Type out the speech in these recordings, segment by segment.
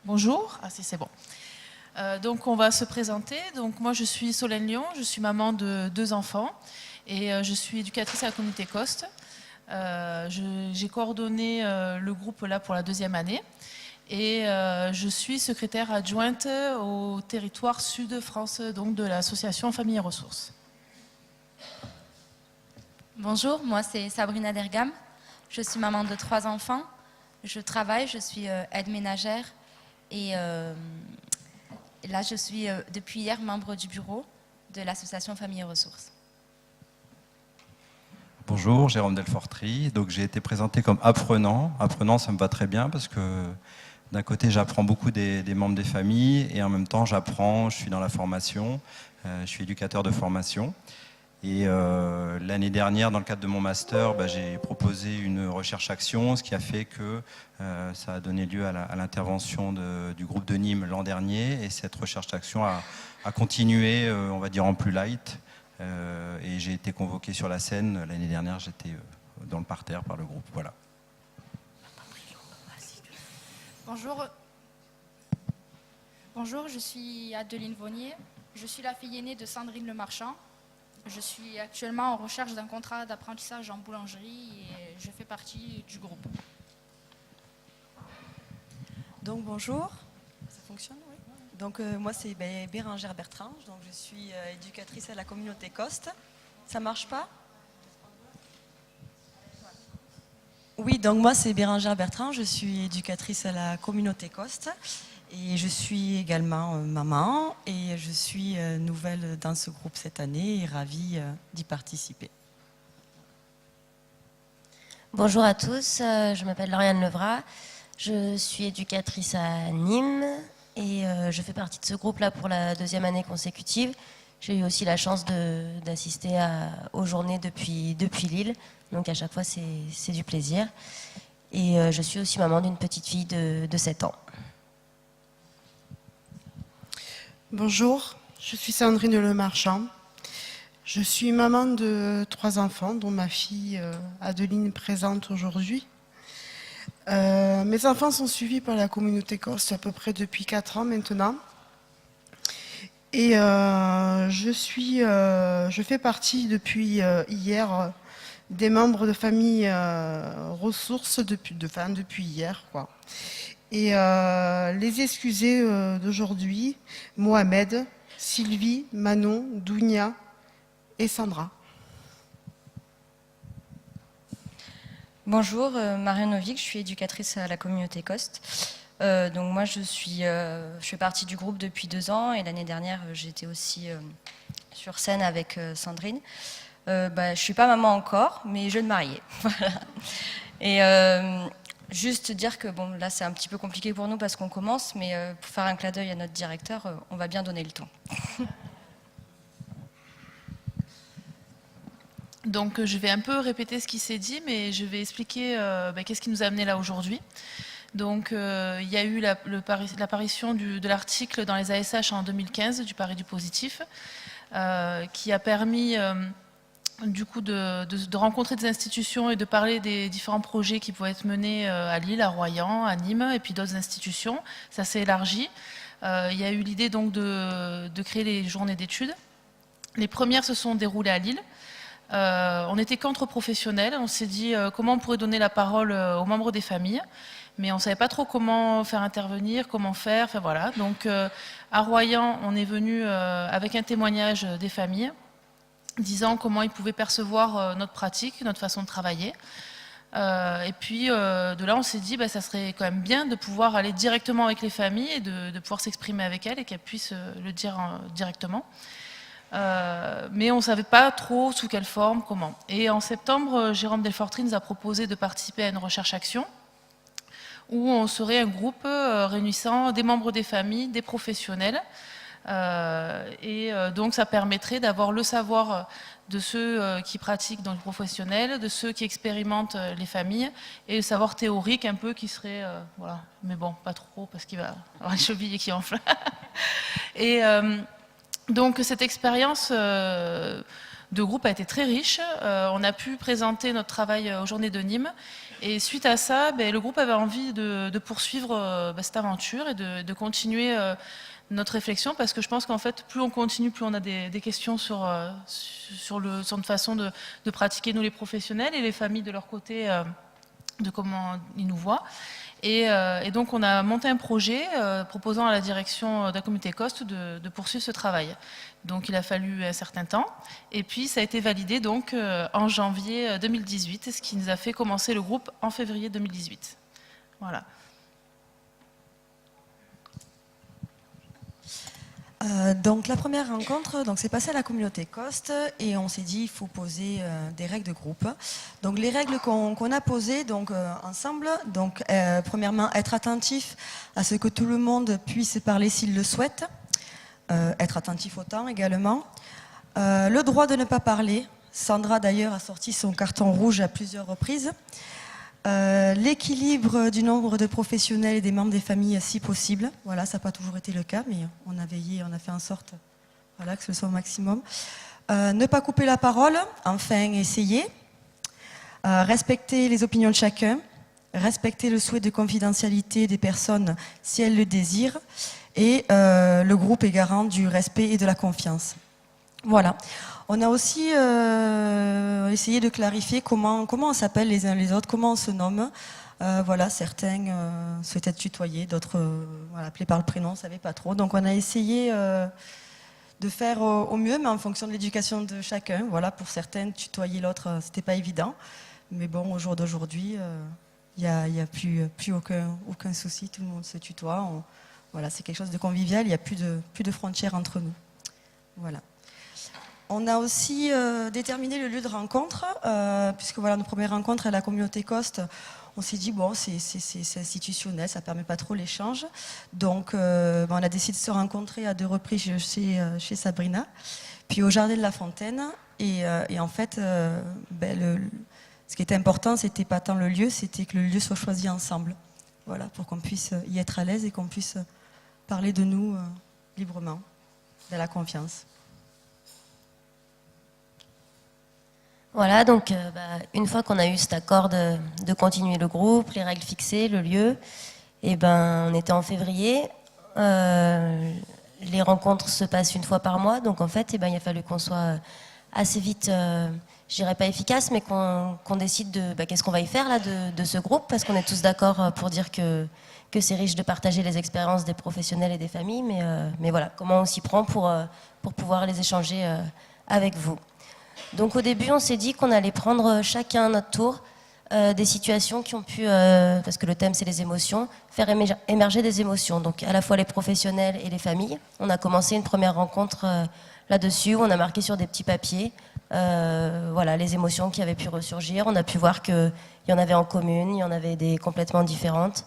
Bonjour, ah si c'est bon. Donc on va se présenter. Donc moi je suis Solène Lyon, je suis maman de 2 enfants et je suis éducatrice à la communauté COST. J'ai coordonné le groupe là pour la 2e année et je suis secrétaire adjointe au territoire Sud-France donc de l'association Famille et Ressources. Bonjour, moi c'est Sabrina Dergam, je suis maman de 3 enfants, je travaille, je suis aide ménagère et là je suis depuis hier membre du bureau de l'association Famille et Ressources. Bonjour, Jérôme Delfortry. Donc j'ai été présenté comme apprenant. Apprenant, ça me va très bien parce que d'un côté j'apprends beaucoup des membres des familles et en même temps je suis dans la formation, je suis éducateur de formation. Et l'année dernière, dans le cadre de mon master, j'ai proposé une recherche-action, ce qui a fait que ça a donné lieu à l'intervention du groupe de Nîmes l'an dernier. Et cette recherche-action a continué, on va dire, en plus light. Et j'ai été convoqué sur la scène. L'année dernière, j'étais dans le parterre par le groupe. Voilà. Bonjour. Bonjour, je suis Adeline Vonnier. Je suis la fille aînée de Sandrine Lemarchand. Je suis actuellement en recherche d'un contrat d'apprentissage en boulangerie et je fais partie du groupe. Donc bonjour, ça fonctionne, oui. Donc moi c'est Bérangère Bertrand, donc je suis éducatrice à la communauté COST. Ça marche pas? Oui, donc moi c'est Bérangère Bertrand, je suis éducatrice à la communauté COST. Et je suis également maman et je suis nouvelle dans ce groupe cette année et ravie d'y participer. Bonjour à tous, je m'appelle Lauriane Levrat, je suis éducatrice à Nîmes et je fais partie de ce groupe-là pour la 2e année consécutive. J'ai eu aussi la chance d'assister aux journées depuis Lille, donc à chaque fois c'est du plaisir. Et je suis aussi maman d'une petite fille de 7 ans. Bonjour, je suis Sandrine Lemarchand. Je suis maman de 3 enfants, dont ma fille Adeline présente aujourd'hui. Mes enfants sont suivis par la communauté COST à peu près depuis 4 ans maintenant. Et je fais partie depuis hier des membres de famille ressources depuis hier, quoi. Et les excusés d'aujourd'hui, Mohamed, Sylvie, Manon, Dounia et Sandra. Bonjour, Marianne Novic, je suis éducatrice à la communauté COST. Donc moi je fais partie du groupe depuis 2 ans et l'année dernière j'étais aussi sur scène avec Sandrine. Je ne suis pas maman encore, mais jeune mariée. Voilà. Et juste dire que bon, là c'est un petit peu compliqué pour nous parce qu'on commence, mais pour faire un clin d'œil à notre directeur, on va bien donner le ton. Donc je vais un peu répéter ce qui s'est dit, mais je vais expliquer qu'est-ce qui nous a amené là aujourd'hui. Donc il y a eu l'apparition de l'article dans les ASH en 2015 du pari du positif, qui a permis du coup de rencontrer des institutions et de parler des différents projets qui pouvaient être menés à Lille, à Royan, à Nîmes et puis d'autres institutions. Ça s'est élargi. Il y a eu l'idée donc de créer les journées d'études. Les premières se sont déroulées à Lille. On était qu'entre professionnels. On s'est dit comment on pourrait donner la parole aux membres des familles. Mais on ne savait pas trop comment faire intervenir, comment faire. Enfin voilà. Donc à Royan, on est venu avec un témoignage des familles, disant comment ils pouvaient percevoir notre pratique, notre façon de travailler. Et puis de là, on s'est dit ça serait quand même bien de pouvoir aller directement avec les familles et de pouvoir s'exprimer avec elles et qu'elles puissent le dire directement. Mais on ne savait pas trop sous quelle forme, comment. Et en septembre, Jérôme Delfortry nous a proposé de participer à une recherche-action où on serait un groupe réunissant des membres des familles, des professionnels. Donc ça permettrait d'avoir le savoir de ceux qui pratiquent dans le professionnel, de ceux qui expérimentent les familles, et le savoir théorique un peu qui serait, voilà, mais bon, pas trop parce qu'il va avoir une cheville qui enfle. Et donc cette expérience groupe a été très riche. On a pu présenter notre travail aux Journées de Nîmes. Et suite à ça, le groupe avait envie de poursuivre cette aventure et de continuer notre réflexion, parce que je pense qu'en fait, plus on continue, plus on a des questions sur notre façon de pratiquer, nous les professionnels, et les familles de leur côté, de comment ils nous voient. Et donc on a monté un projet proposant à la direction de la communauté COST de poursuivre ce travail. Donc il a fallu un certain temps, et puis ça a été validé donc en janvier 2018, ce qui nous a fait commencer le groupe en février 2018. Voilà. Donc la première rencontre, c'est passé à la communauté COST et on s'est dit il faut poser des règles de groupe. Donc les règles qu'on a posées ensemble, premièrement être attentif à ce que tout le monde puisse parler s'il le souhaite, être attentif au temps également, le droit de ne pas parler. Sandra d'ailleurs a sorti son carton rouge à plusieurs reprises. L'équilibre du nombre de professionnels et des membres des familles si possible. Voilà, ça n'a pas toujours été le cas, mais on a veillé, on a fait en sorte que ce soit au maximum. Ne pas couper la parole, enfin essayer. Respecter les opinions de chacun. Respecter le souhait de confidentialité des personnes si elles le désirent. Et le groupe est garant du respect et de la confiance. Voilà. On a aussi essayé de clarifier comment on s'appelle les uns les autres, comment on se nomme. Certains souhaitaient être tutoyés, d'autres appelés par le prénom, on ne savait pas trop. Donc on a essayé de faire au mieux, mais en fonction de l'éducation de chacun. Voilà, pour certains, tutoyer l'autre, c'était pas évident. Mais bon, au jour d'aujourd'hui, il n'y a plus aucun souci, tout le monde se tutoie. C'est quelque chose de convivial, il n'y a plus de frontières entre nous. Voilà. On a aussi déterminé le lieu de rencontre, puisque nos premières rencontres à la communauté COST, on s'est dit, c'est institutionnel, ça ne permet pas trop l'échange. Donc, on a décidé de se rencontrer à 2 reprises chez Sabrina, puis au Jardin de la Fontaine. Et en fait, ce qui était important, c'était pas tant le lieu, c'était que le lieu soit choisi ensemble. Voilà, pour qu'on puisse y être à l'aise et qu'on puisse parler de nous librement, de la confiance. Voilà, donc une fois qu'on a eu cet accord de continuer le groupe, les règles fixées, le lieu, on était en février. Les rencontres se passent une fois par mois, donc en fait, il a fallu qu'on soit assez vite, je dirais pas efficace, mais qu'on décide de qu'est-ce qu'on va y faire là de ce groupe, parce qu'on est tous d'accord pour dire que c'est riche de partager les expériences des professionnels et des familles, mais voilà, comment on s'y prend pour pouvoir les échanger avec vous. Donc au début, on s'est dit qu'on allait prendre chacun à notre tour des situations qui ont pu, parce que le thème c'est les émotions, faire émerger des émotions. Donc à la fois les professionnels et les familles. On a commencé une première rencontre là-dessus, où on a marqué sur des petits papiers les émotions qui avaient pu ressurgir. On a pu voir qu'il y en avait en commune, il y en avait des complètement différentes.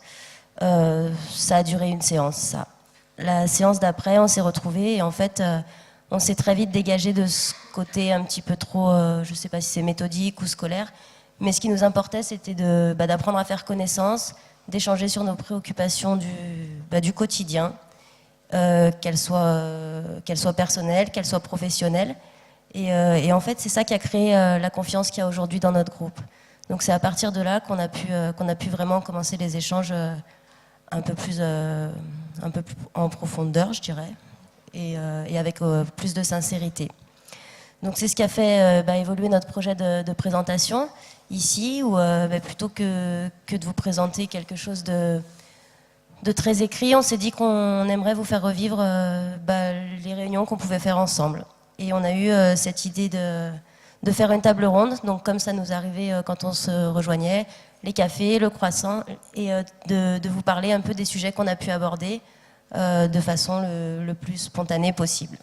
Ça a duré une séance, ça. La séance d'après, on s'est retrouvés et en fait... on s'est très vite dégagé de ce côté un petit peu trop, je ne sais pas si c'est méthodique ou scolaire, mais ce qui nous importait, c'était d'apprendre à faire connaissance, d'échanger sur nos préoccupations du quotidien, qu'elles soient personnelles, qu'elles soient professionnelles. Et en fait, c'est ça qui a créé la confiance qu'il y a aujourd'hui dans notre groupe. Donc c'est à partir de là qu'on a pu vraiment commencer les échanges un peu plus en profondeur, je dirais. Et avec plus de sincérité. Donc c'est ce qui a fait évoluer notre projet de présentation ici, où plutôt que de vous présenter quelque chose de très écrit, on s'est dit qu'on aimerait vous faire revivre les réunions qu'on pouvait faire ensemble. Et on a eu cette idée de faire une table ronde, donc comme ça nous arrivait quand on se rejoignait, les cafés, le croissant, et de vous parler un peu des sujets qu'on a pu aborder, de façon le plus spontanée possible.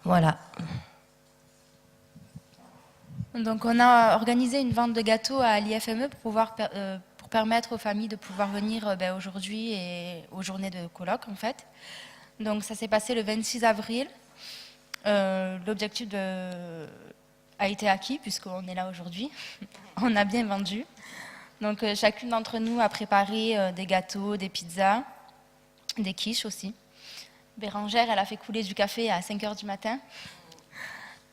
Voilà. Donc on a organisé une vente de gâteaux à l'IFME pour permettre aux familles de pouvoir venir aujourd'hui et aux journées de colloque en fait. Donc ça s'est passé le 26 avril. L'objectif a été acquis puisqu'on est là aujourd'hui. On a bien vendu. Donc chacune d'entre nous a préparé des gâteaux, des pizzas, des quiches aussi. Bérangère, elle a fait couler du café à 5h du matin.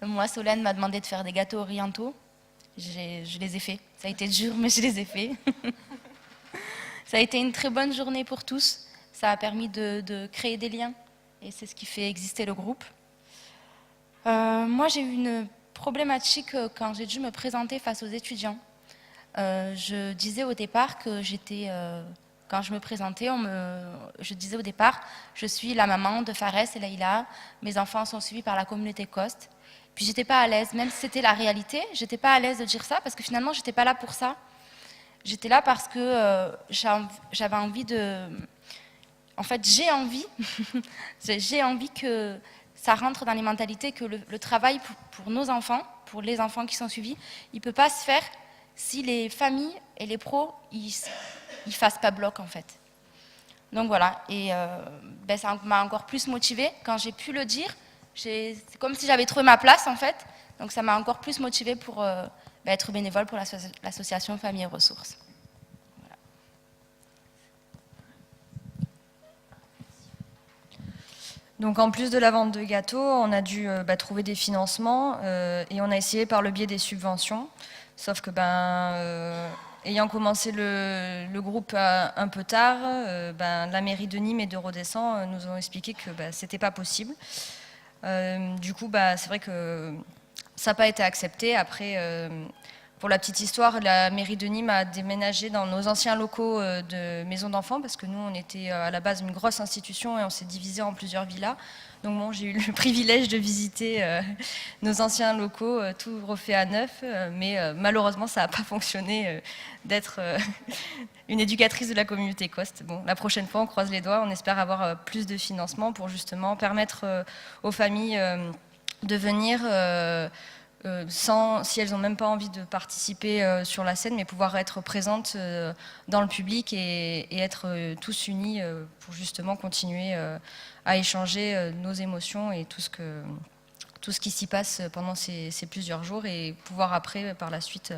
Moi, Solène m'a demandé de faire des gâteaux orientaux. Je les ai faits. Ça a été dur, mais je les ai faits. Ça a été une très bonne journée pour tous. Ça a permis de créer des liens. Et c'est ce qui fait exister le groupe. Moi, j'ai eu une problématique quand j'ai dû me présenter face aux étudiants. Je disais au départ que quand je me présentais, je disais au départ, je suis la maman de Fares et Laïla. Mes enfants sont suivis par la communauté COST. Puis j'étais pas à l'aise, même si c'était la réalité, j'étais pas à l'aise de dire ça parce que finalement, j'étais pas là pour ça. J'étais là parce que j'avais envie de... En fait, j'ai envie, j'ai envie que ça rentre dans les mentalités, que le travail pour nos enfants, pour les enfants qui sont suivis, il ne peut pas se faire si les familles et les pros, ils fassent pas bloc en fait. Donc voilà, et ça m'a encore plus motivée quand j'ai pu le dire. C'est comme si j'avais trouvé ma place en fait, donc ça m'a encore plus motivée pour être bénévole pour l'association Famille et Ressources. Voilà. Donc en plus de la vente de gâteaux, on a dû trouver des financements et on a essayé par le biais des subventions. Sauf que ayant commencé le groupe un peu tard, la mairie de Nîmes et de Rodezsan nous ont expliqué que c'était pas possible. Du coup, c'est vrai que ça n'a pas été accepté. Après, pour la petite histoire, la mairie de Nîmes a déménagé dans nos anciens locaux de maison d'enfants parce que nous, on était à la base une grosse institution et on s'est divisé en plusieurs villas. Donc bon, j'ai eu le privilège de visiter nos anciens locaux, tout refait à neuf, mais malheureusement, ça n'a pas fonctionné d'être une éducatrice de la communauté COST. Bon, la prochaine fois, on croise les doigts, on espère avoir plus de financement pour justement permettre aux familles de venir si elles n'ont même pas envie de participer sur la scène, mais pouvoir être présentes dans le public et être tous unis pour justement continuer à échanger nos émotions et tout ce qui s'y passe pendant ces plusieurs jours et pouvoir après, par la suite,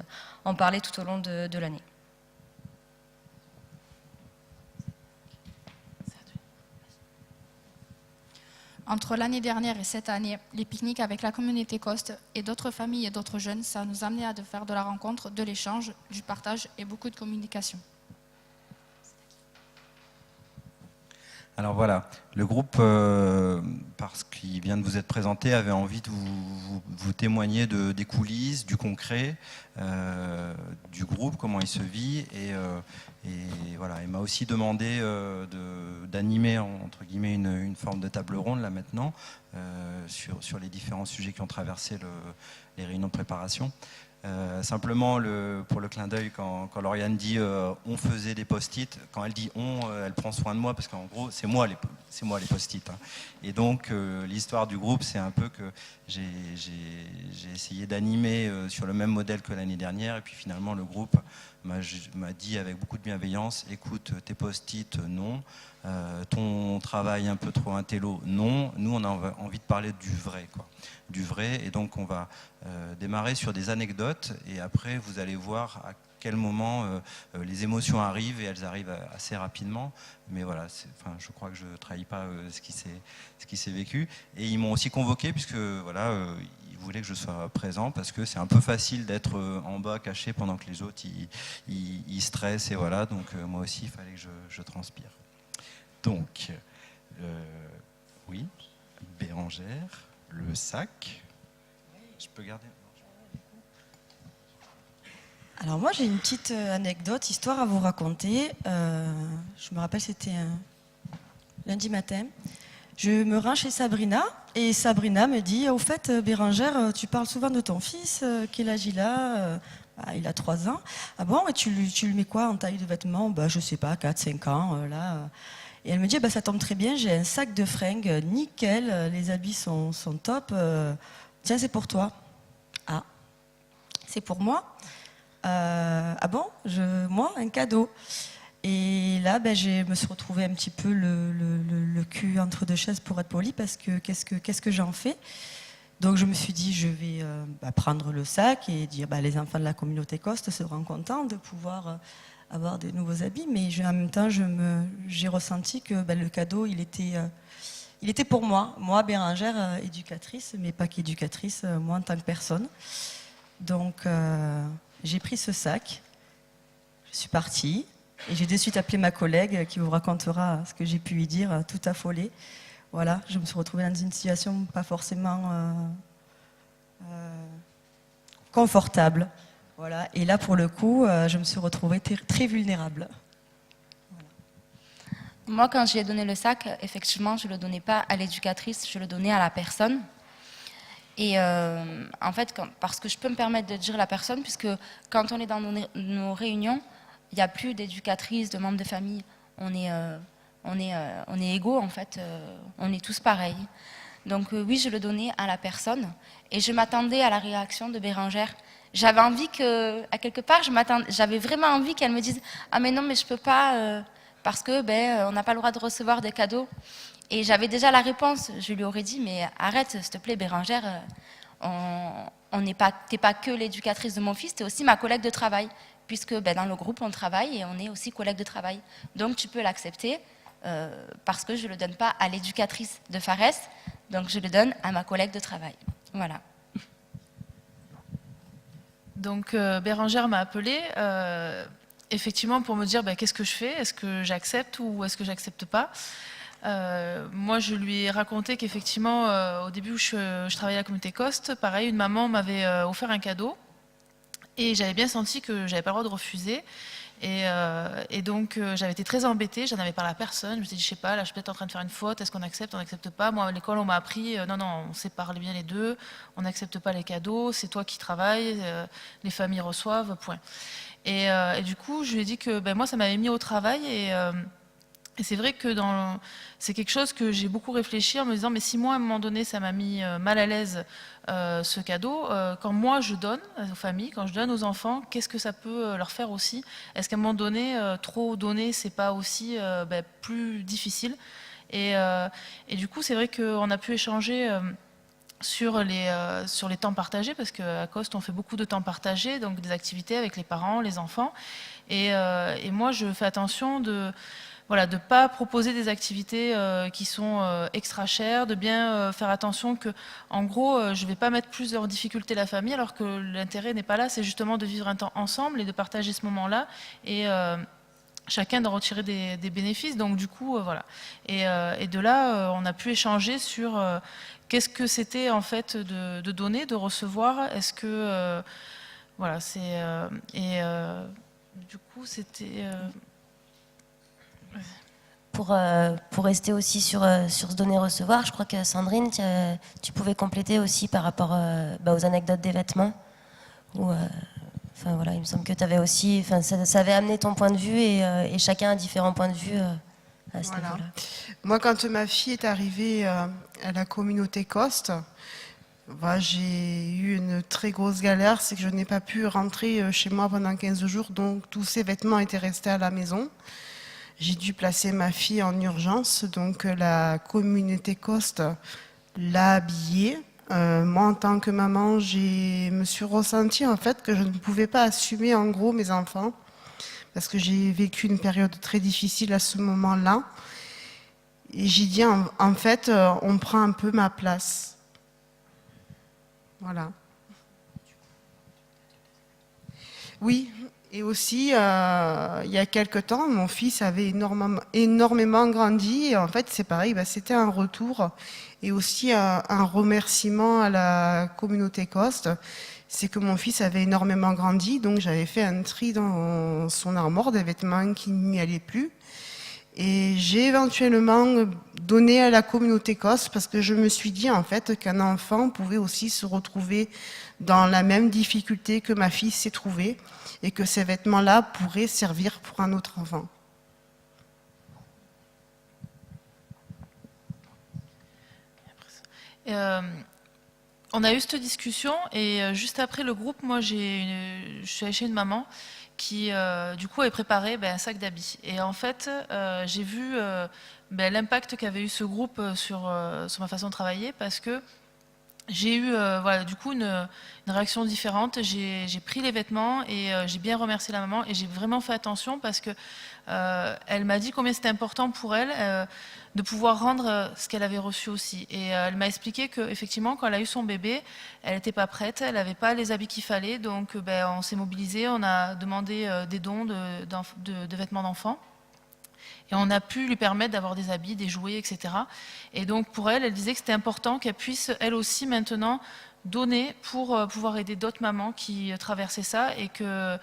en parler tout au long de l'année. Entre l'année dernière et cette année, les pique-niques avec la communauté COST et d'autres familles et d'autres jeunes, ça nous a amené à faire de la rencontre, de l'échange, du partage et beaucoup de communication. Alors voilà, le groupe, parce qu'il vient de vous être présenté, avait envie de vous témoigner des coulisses, du concret, du groupe, comment il se vit. Et voilà, il m'a aussi demandé d'animer, entre guillemets, une forme de table ronde, là maintenant, sur les différents sujets qui ont traversé les réunions de préparation. Simplement, pour le clin d'œil, quand Lauriane dit on faisait des post-it, quand elle dit on, elle prend soin de moi parce qu'en gros, c'est moi les post-it. Hein. Et donc, l'histoire du groupe, c'est un peu que j'ai essayé d'animer sur le même modèle que l'année dernière. Et puis finalement, le groupe m'a dit avec beaucoup de bienveillance, écoute, tes post-it, non. Ton travail un peu trop intello, non. Nous, on a envie de parler du vrai, quoi. Du vrai. Et donc, on va démarrer sur des anecdotes. Et après, vous allez voir à quel moment les émotions arrivent. Et elles arrivent assez rapidement. Mais voilà, je crois que je ne trahis pas ce qui s'est vécu. Et ils m'ont aussi convoqué, puisque voilà, ils voulaient que je sois présent, parce que c'est un peu facile d'être en bas, caché, pendant que les autres, ils stressent. Et voilà, donc moi aussi, il fallait que je transpire. Donc, oui, Bérangère, le sac. Je peux garder. Alors moi j'ai une petite anecdote, histoire à vous raconter. Je me rappelle, c'était un lundi matin. Je me rends chez Sabrina et Sabrina me dit, au fait Bérangère, tu parles souvent de ton fils, quel âge il a il a 3 ans. Ah bon, et tu lui mets quoi en taille de vêtements? Je sais pas, 4-5 ans là. Et elle me dit, ça tombe très bien, j'ai un sac de fringues, nickel, les habits sont top. Tiens, c'est pour toi. Ah, c'est pour moi? Ah bon, moi, un cadeau. Et là, je me suis retrouvée un petit peu le cul entre deux chaises pour être polie, parce que qu'est-ce que j'en fais? Donc je me suis dit, je vais prendre le sac et dire, les enfants de la communauté COST seront contents de pouvoir avoir de nouveaux habits, mais en même temps, j'ai ressenti que le cadeau, il était il était pour moi Bérangère, éducatrice, mais pas qu'éducatrice, moi en tant que personne. Donc j'ai pris ce sac, je suis partie et j'ai de suite appelé ma collègue qui vous racontera ce que j'ai pu lui dire, tout affolée. Voilà, je me suis retrouvée dans une situation pas forcément confortable. Voilà. Et là, pour le coup, je me suis retrouvée très vulnérable. Moi, quand j'ai donné le sac, effectivement, je ne le donnais pas à l'éducatrice, je le donnais à la personne. Et en fait, parce que je peux me permettre de dire la personne, puisque quand on est dans nos réunions, il n'y a plus d'éducatrice, de membres de famille. On est égaux, en fait. On est tous pareils. Donc oui, je le donnais à la personne. Et je m'attendais à la réaction de Bérangère. J'avais envie que, à quelque part, j'avais vraiment envie qu'elle me dise « Ah mais non, mais je peux pas, parce que on n'a pas le droit de recevoir des cadeaux. » Et j'avais déjà la réponse. Je lui aurais dit « Mais arrête, s'il te plaît, Bérangère, t'es pas que l'éducatrice de mon fils, t'es aussi ma collègue de travail. Puisque dans le groupe, on travaille et on est aussi collègue de travail. Donc tu peux l'accepter parce que je ne le donne pas à l'éducatrice de Fares, donc je le donne à ma collègue de travail. » Voilà. Donc Bérangère m'a appelée effectivement pour me dire qu'est-ce que je fais, est-ce que j'accepte ou est-ce que j'accepte pas. Moi je lui ai raconté qu'effectivement au début où je travaillais à la communauté Coste, pareil, une maman m'avait offert un cadeau et j'avais bien senti que j'avais pas le droit de refuser. Et donc j'avais été très embêtée, j'en avais parlé à personne, je me suis dit je sais pas, là je suis peut-être en train de faire une faute, est-ce qu'on accepte, on n'accepte pas. Moi à l'école on m'a appris, non, on sépare bien les deux, on n'accepte pas les cadeaux, c'est toi qui travailles, les familles reçoivent, point. Et du coup je lui ai dit que moi ça m'avait mis au travail et c'est vrai que c'est quelque chose que j'ai beaucoup réfléchi en me disant mais si moi à un moment donné ça m'a mis mal à l'aise ce cadeau, quand moi je donne aux familles, quand je donne aux enfants, qu'est-ce que ça peut leur faire aussi? Est-ce qu'à un moment donné, trop donner c'est pas aussi plus difficile? Et du coup c'est vrai qu'on a pu échanger sur les temps partagés, parce qu'à Coste on fait beaucoup de temps partagé, donc des activités avec les parents, les enfants, et moi je fais attention de ne pas proposer des activités qui sont extra chères, de bien faire attention que, en gros, je ne vais pas mettre plus en difficulté la famille, alors que l'intérêt n'est pas là, c'est justement de vivre un temps ensemble et de partager ce moment-là, et chacun d'en retirer des bénéfices, donc du coup, voilà. Et de là, on a pu échanger sur qu'est-ce que c'était en fait de donner, de recevoir, est-ce que... voilà, c'est... du coup, c'était... Pour rester aussi sur ce donner-recevoir, je crois que Sandrine, tu pouvais compléter aussi par rapport aux anecdotes des vêtements. Voilà, il me semble que tu avais aussi, ça avait amené ton point de vue et chacun a différents points de vue à ce niveau-là. Moi, quand ma fille est arrivée à la communauté Coste, j'ai eu une très grosse galère, c'est que je n'ai pas pu rentrer chez moi pendant 15 jours, donc tous ces vêtements étaient restés à la maison. J'ai dû placer ma fille en urgence, donc la communauté Coste l'a habillée. Moi, en tant que maman, je me suis ressentie en fait que je ne pouvais pas assumer en gros mes enfants, parce que j'ai vécu une période très difficile à ce moment-là. Et j'ai dit, en fait, on prend un peu ma place. Voilà. Oui. Et aussi, il y a quelque temps, mon fils avait énormément grandi. Et en fait, c'est pareil, c'était un retour et aussi un remerciement à la communauté Coste. C'est que mon fils avait énormément grandi, donc j'avais fait un tri dans son armoire des vêtements qui n'y allaient plus. Et j'ai éventuellement donné à la communauté Coste parce que je me suis dit en fait qu'un enfant pouvait aussi se retrouver dans la même difficulté que ma fille s'est trouvée, et que ces vêtements-là pourraient servir pour un autre enfant. On a eu cette discussion et juste après le groupe, moi je suis allée chez une maman qui du coup avait préparé un sac d'habits. Et en fait, j'ai vu l'impact qu'avait eu ce groupe sur ma façon de travailler, parce que j'ai eu voilà, du coup une réaction différente. J'ai pris les vêtements et j'ai bien remercié la maman et j'ai vraiment fait attention parce que elle m'a dit combien c'était important pour elle de pouvoir rendre ce qu'elle avait reçu aussi. Et elle m'a expliqué qu'effectivement, quand elle a eu son bébé, elle n'était pas prête, elle n'avait pas les habits qu'il fallait, donc on s'est mobilisé, on a demandé des dons de vêtements d'enfants. Et on a pu lui permettre d'avoir des habits, des jouets, etc. Et donc pour elle, elle disait que c'était important qu'elle puisse, elle aussi, maintenant, donner pour pouvoir aider d'autres mamans qui traversaient ça. Et que,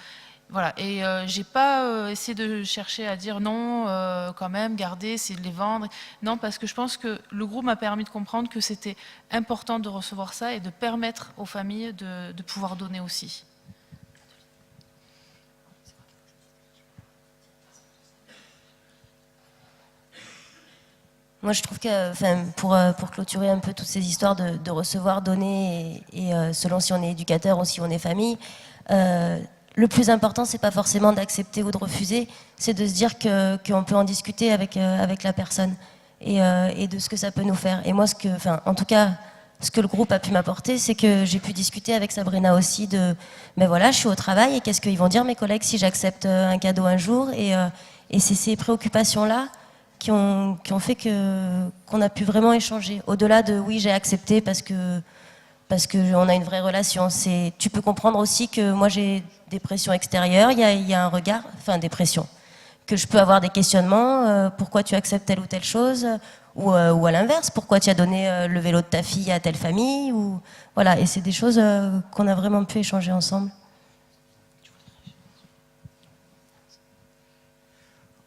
voilà. Et j'ai pas essayé de chercher à dire non, quand même, garder, c'est de les vendre. Non, parce que je pense que le groupe m'a permis de comprendre que c'était important de recevoir ça et de permettre aux familles de pouvoir donner aussi. Moi, je trouve que, enfin, pour clôturer un peu toutes ces histoires de recevoir, donner, et selon si on est éducateur ou si on est famille, le plus important, c'est pas forcément d'accepter ou de refuser, c'est de se dire qu'on peut en discuter avec la personne et de ce que ça peut nous faire. Et moi, en tout cas, ce que le groupe a pu m'apporter, c'est que j'ai pu discuter avec Sabrina aussi ben voilà, je suis au travail et qu'est-ce qu'ils vont dire mes collègues si j'accepte un cadeau un jour, et c'est ces préoccupations-là qui ont fait qu'on a pu vraiment échanger. Au-delà de oui, j'ai accepté parce qu'on a une vraie relation. Tu peux comprendre aussi que moi j'ai des pressions extérieures, il y a un regard, enfin des pressions, que je peux avoir des questionnements, pourquoi tu acceptes telle ou telle chose, ou à l'inverse, pourquoi tu as donné le vélo de ta fille à telle famille, ou voilà, et c'est des choses qu'on a vraiment pu échanger ensemble.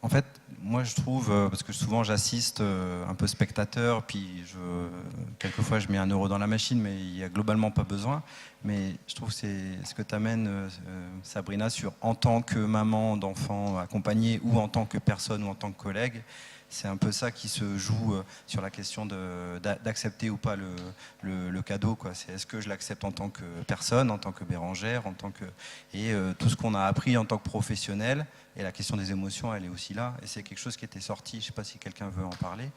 En fait, moi je trouve, parce que souvent j'assiste un peu spectateur, puis quelquefois je mets 1 euro dans la machine, mais il n'y a globalement pas besoin. Mais je trouve que c'est ce que t'amènes, Sabrina, sur en tant que maman d'enfant accompagné ou en tant que personne ou en tant que collègue. C'est un peu ça qui se joue sur la question d'accepter ou pas le cadeau, quoi. C'est est-ce que je l'accepte en tant que personne, en tant que Bérangère, et tout ce qu'on a appris en tant que professionnel. Et la question des émotions, elle est aussi là. Et c'est quelque chose qui était sorti, je ne sais pas si quelqu'un veut en parler,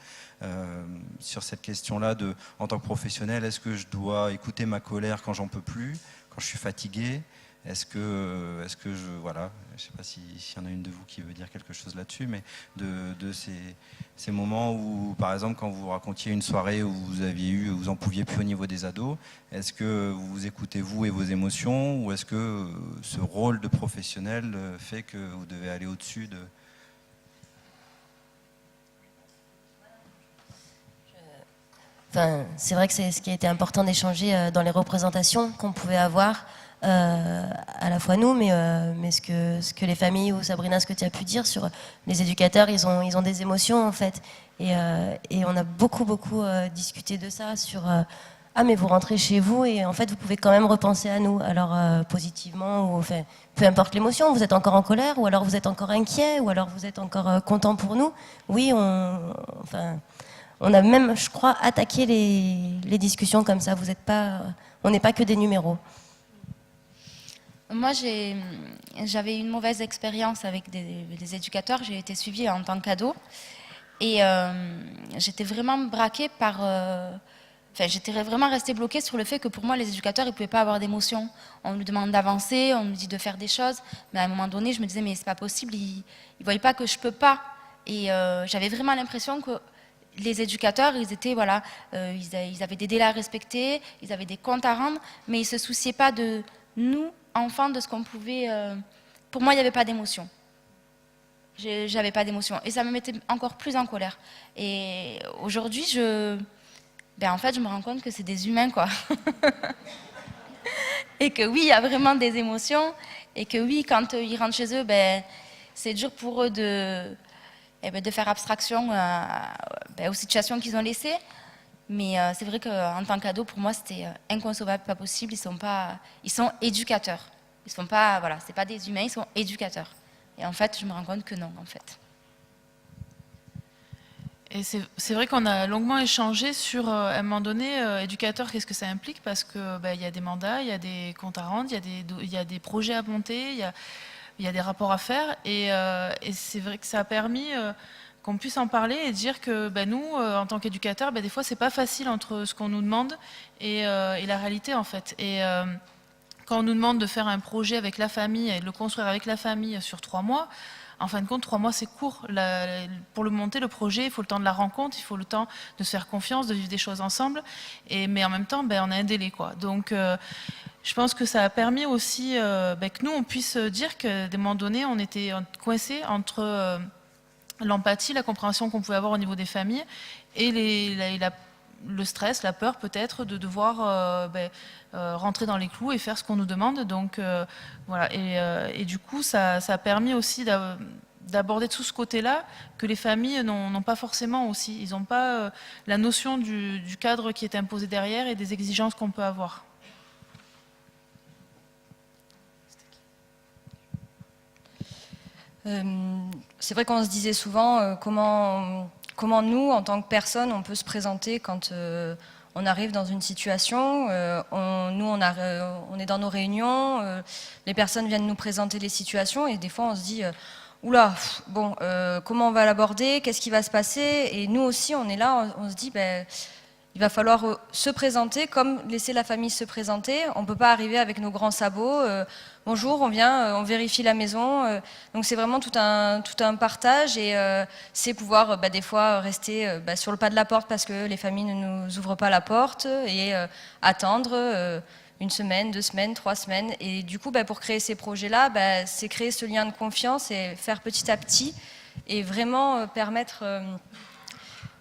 sur cette question-là en tant que professionnel, est-ce que je dois écouter ma colère quand j'en peux plus, quand je suis fatigué? Est-ce que voilà, je ne sais pas s'il y en a une de vous qui veut dire quelque chose là-dessus, mais de ces moments où, par exemple, quand vous racontiez une soirée où vous en pouviez plus au niveau des ados, est-ce que vous écoutez vous et vos émotions, ou est-ce que ce rôle de professionnel fait que vous devez aller au-dessus de... Enfin, c'est vrai que c'est ce qui a été important d'échanger dans les représentations qu'on pouvait avoir, à la fois nous, mais ce que les familles, ou Sabrina, ce que tu as pu dire sur les éducateurs, ils ont des émotions en fait, et on a beaucoup discuté de ça sur ah mais vous rentrez chez vous et en fait vous pouvez quand même repenser à nous, alors positivement, ou enfin peu importe l'émotion, vous êtes encore en colère, ou alors vous êtes encore inquiet, ou alors vous êtes encore content pour nous. Oui, on a même, je crois, attaqué les discussions comme ça. On n'est pas que des numéros. Moi, j'avais une mauvaise expérience avec des éducateurs. J'ai été suivie en tant qu'ado. Et j'étais vraiment braquée par... j'étais vraiment restée bloquée sur le fait que pour moi, les éducateurs, ils ne pouvaient pas avoir d'émotions. On nous demande d'avancer, on nous dit de faire des choses. Mais à un moment donné, je me disais, mais c'est pas possible. Ils ne voyaient pas que je ne peux pas. Et j'avais vraiment l'impression que les éducateurs, ils étaient, voilà, ils avaient des délais à respecter, ils avaient des comptes à rendre, mais ils ne se souciaient pas de nous, enfants, de ce qu'on pouvait... Pour moi, il n'y avait pas d'émotion. J'avais pas d'émotion. Et ça me mettait encore plus en colère. Et aujourd'hui, en fait, je me rends compte que c'est des humains, quoi. Et que oui, il y a vraiment des émotions. Et que oui, quand ils rentrent chez eux, c'est dur pour eux de faire abstraction aux situations qu'ils ont laissées. Mais c'est vrai qu'en tant qu'ado, pour moi, c'était inconcevable, pas possible. Ils sont éducateurs. Ils sont pas, voilà, c'est pas des humains, ils sont éducateurs. Et en fait, je me rends compte que non, en fait. Et c'est vrai qu'on a longuement échangé sur, à un moment donné, éducateur, qu'est-ce que ça implique? Parce que il y a des mandats, il y a des comptes à rendre, il y a des projets à monter, il y a des rapports à faire. Et c'est vrai que ça a permis qu'on puisse en parler et dire que nous, en tant qu'éducateurs, des fois, c'est pas facile entre ce qu'on nous demande et la réalité, en fait. Et quand on nous demande de faire un projet avec la famille et de le construire avec la famille sur 3 mois, en fin de compte, 3 mois, c'est court. Pour le monter, le projet, il faut le temps de la rencontre, il faut le temps de se faire confiance, de vivre des choses ensemble. Mais en même temps, on a un délai, quoi. Donc, je pense que ça a permis aussi que nous, on puisse dire qu'à des moments donnés, on était coincés entre l'empathie, la compréhension qu'on pouvait avoir au niveau des familles et le stress, la peur peut-être de devoir rentrer dans les clous et faire ce qu'on nous demande. Donc voilà, et du coup ça a permis aussi d'aborder tout ce côté-là que les familles n'ont pas forcément aussi. Ils n'ont pas la notion du cadre qui est imposé derrière et des exigences qu'on peut avoir. C'est vrai qu'on se disait souvent comment nous, en tant que personne, on peut se présenter quand on arrive dans une situation. On est dans nos réunions, les personnes viennent nous présenter les situations et des fois on se dit oula, bon, comment on va l'aborder, qu'est-ce qui va se passer? Et nous aussi, on est là, on se dit il va falloir se présenter comme laisser la famille se présenter. On ne peut pas arriver avec nos grands sabots. Bonjour, on vient, on vérifie la maison. Donc c'est vraiment tout un partage et c'est pouvoir des fois rester sur le pas de la porte parce que les familles ne nous ouvrent pas la porte et attendre 1 semaine, 2 semaines, 3 semaines. Et du coup, pour créer ces projets-là, c'est créer ce lien de confiance et faire petit à petit et vraiment permettre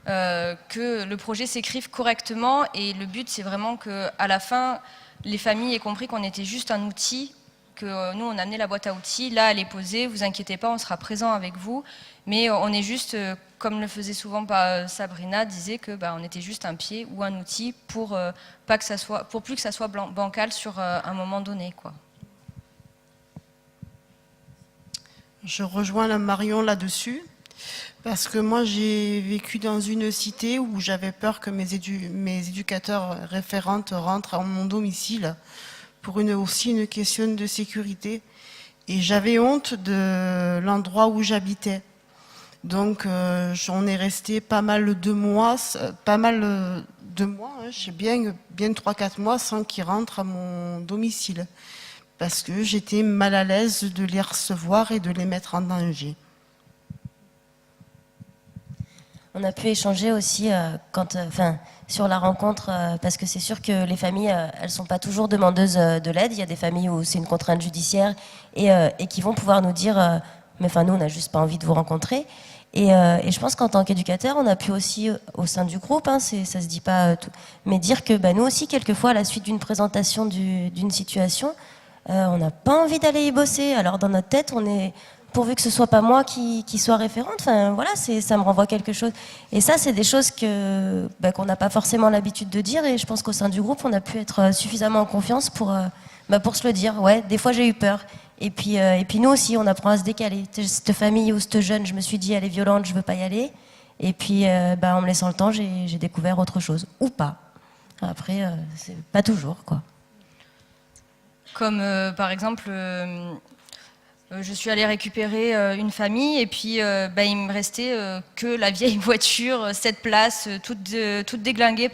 que le projet s'écrive correctement. Et le but, c'est vraiment qu'à la fin, les familles aient compris qu'on était juste un outil, que nous, on a amené la boîte à outils, là, elle est posée, vous inquiétez pas, on sera présent avec vous, mais on est juste, comme le faisait souvent Sabrina, disait que on était juste un pied ou un outil pour plus que ça soit bancal sur un moment donné, quoi. Je rejoins la Marion là-dessus, parce que moi j'ai vécu dans une cité où j'avais peur que mes éducateurs référentes rentrent à mon domicile pour aussi une question de sécurité. Et j'avais honte de l'endroit où j'habitais. Donc j'en ai resté pas mal de mois, j'ai bien 3-4 mois sans qu'ils rentrent à mon domicile. Parce que j'étais mal à l'aise de les recevoir et de les mettre en danger. On a pu échanger aussi sur la rencontre, parce que c'est sûr que les familles, elles sont pas toujours demandeuses de l'aide. Il y a des familles où c'est une contrainte judiciaire et qui vont pouvoir nous dire mais nous, on n'a juste pas envie de vous rencontrer. Et je pense qu'en tant qu'éducateur, on a pu aussi, au sein du groupe, ça se dit pas tout, mais dire que nous aussi, quelquefois, à la suite d'une présentation d'une situation, on n'a pas envie d'aller y bosser. Alors dans notre tête, on est... pourvu que ce soit pas moi qui soit référente, ça me renvoie quelque chose. Et ça, c'est des choses qu'on n'a pas forcément l'habitude de dire, et je pense qu'au sein du groupe, on a pu être suffisamment en confiance pour se le dire. Ouais, des fois j'ai eu peur. Et puis nous aussi, on apprend à se décaler. Cette famille ou cette jeune, je me suis dit, elle est violente, je veux pas y aller. Et puis, en me laissant le temps, j'ai découvert autre chose. Ou pas. Après, c'est pas toujours, quoi. Comme par exemple... je suis allée récupérer une famille et puis il me restait que la vieille voiture, 7 places, toute déglinguée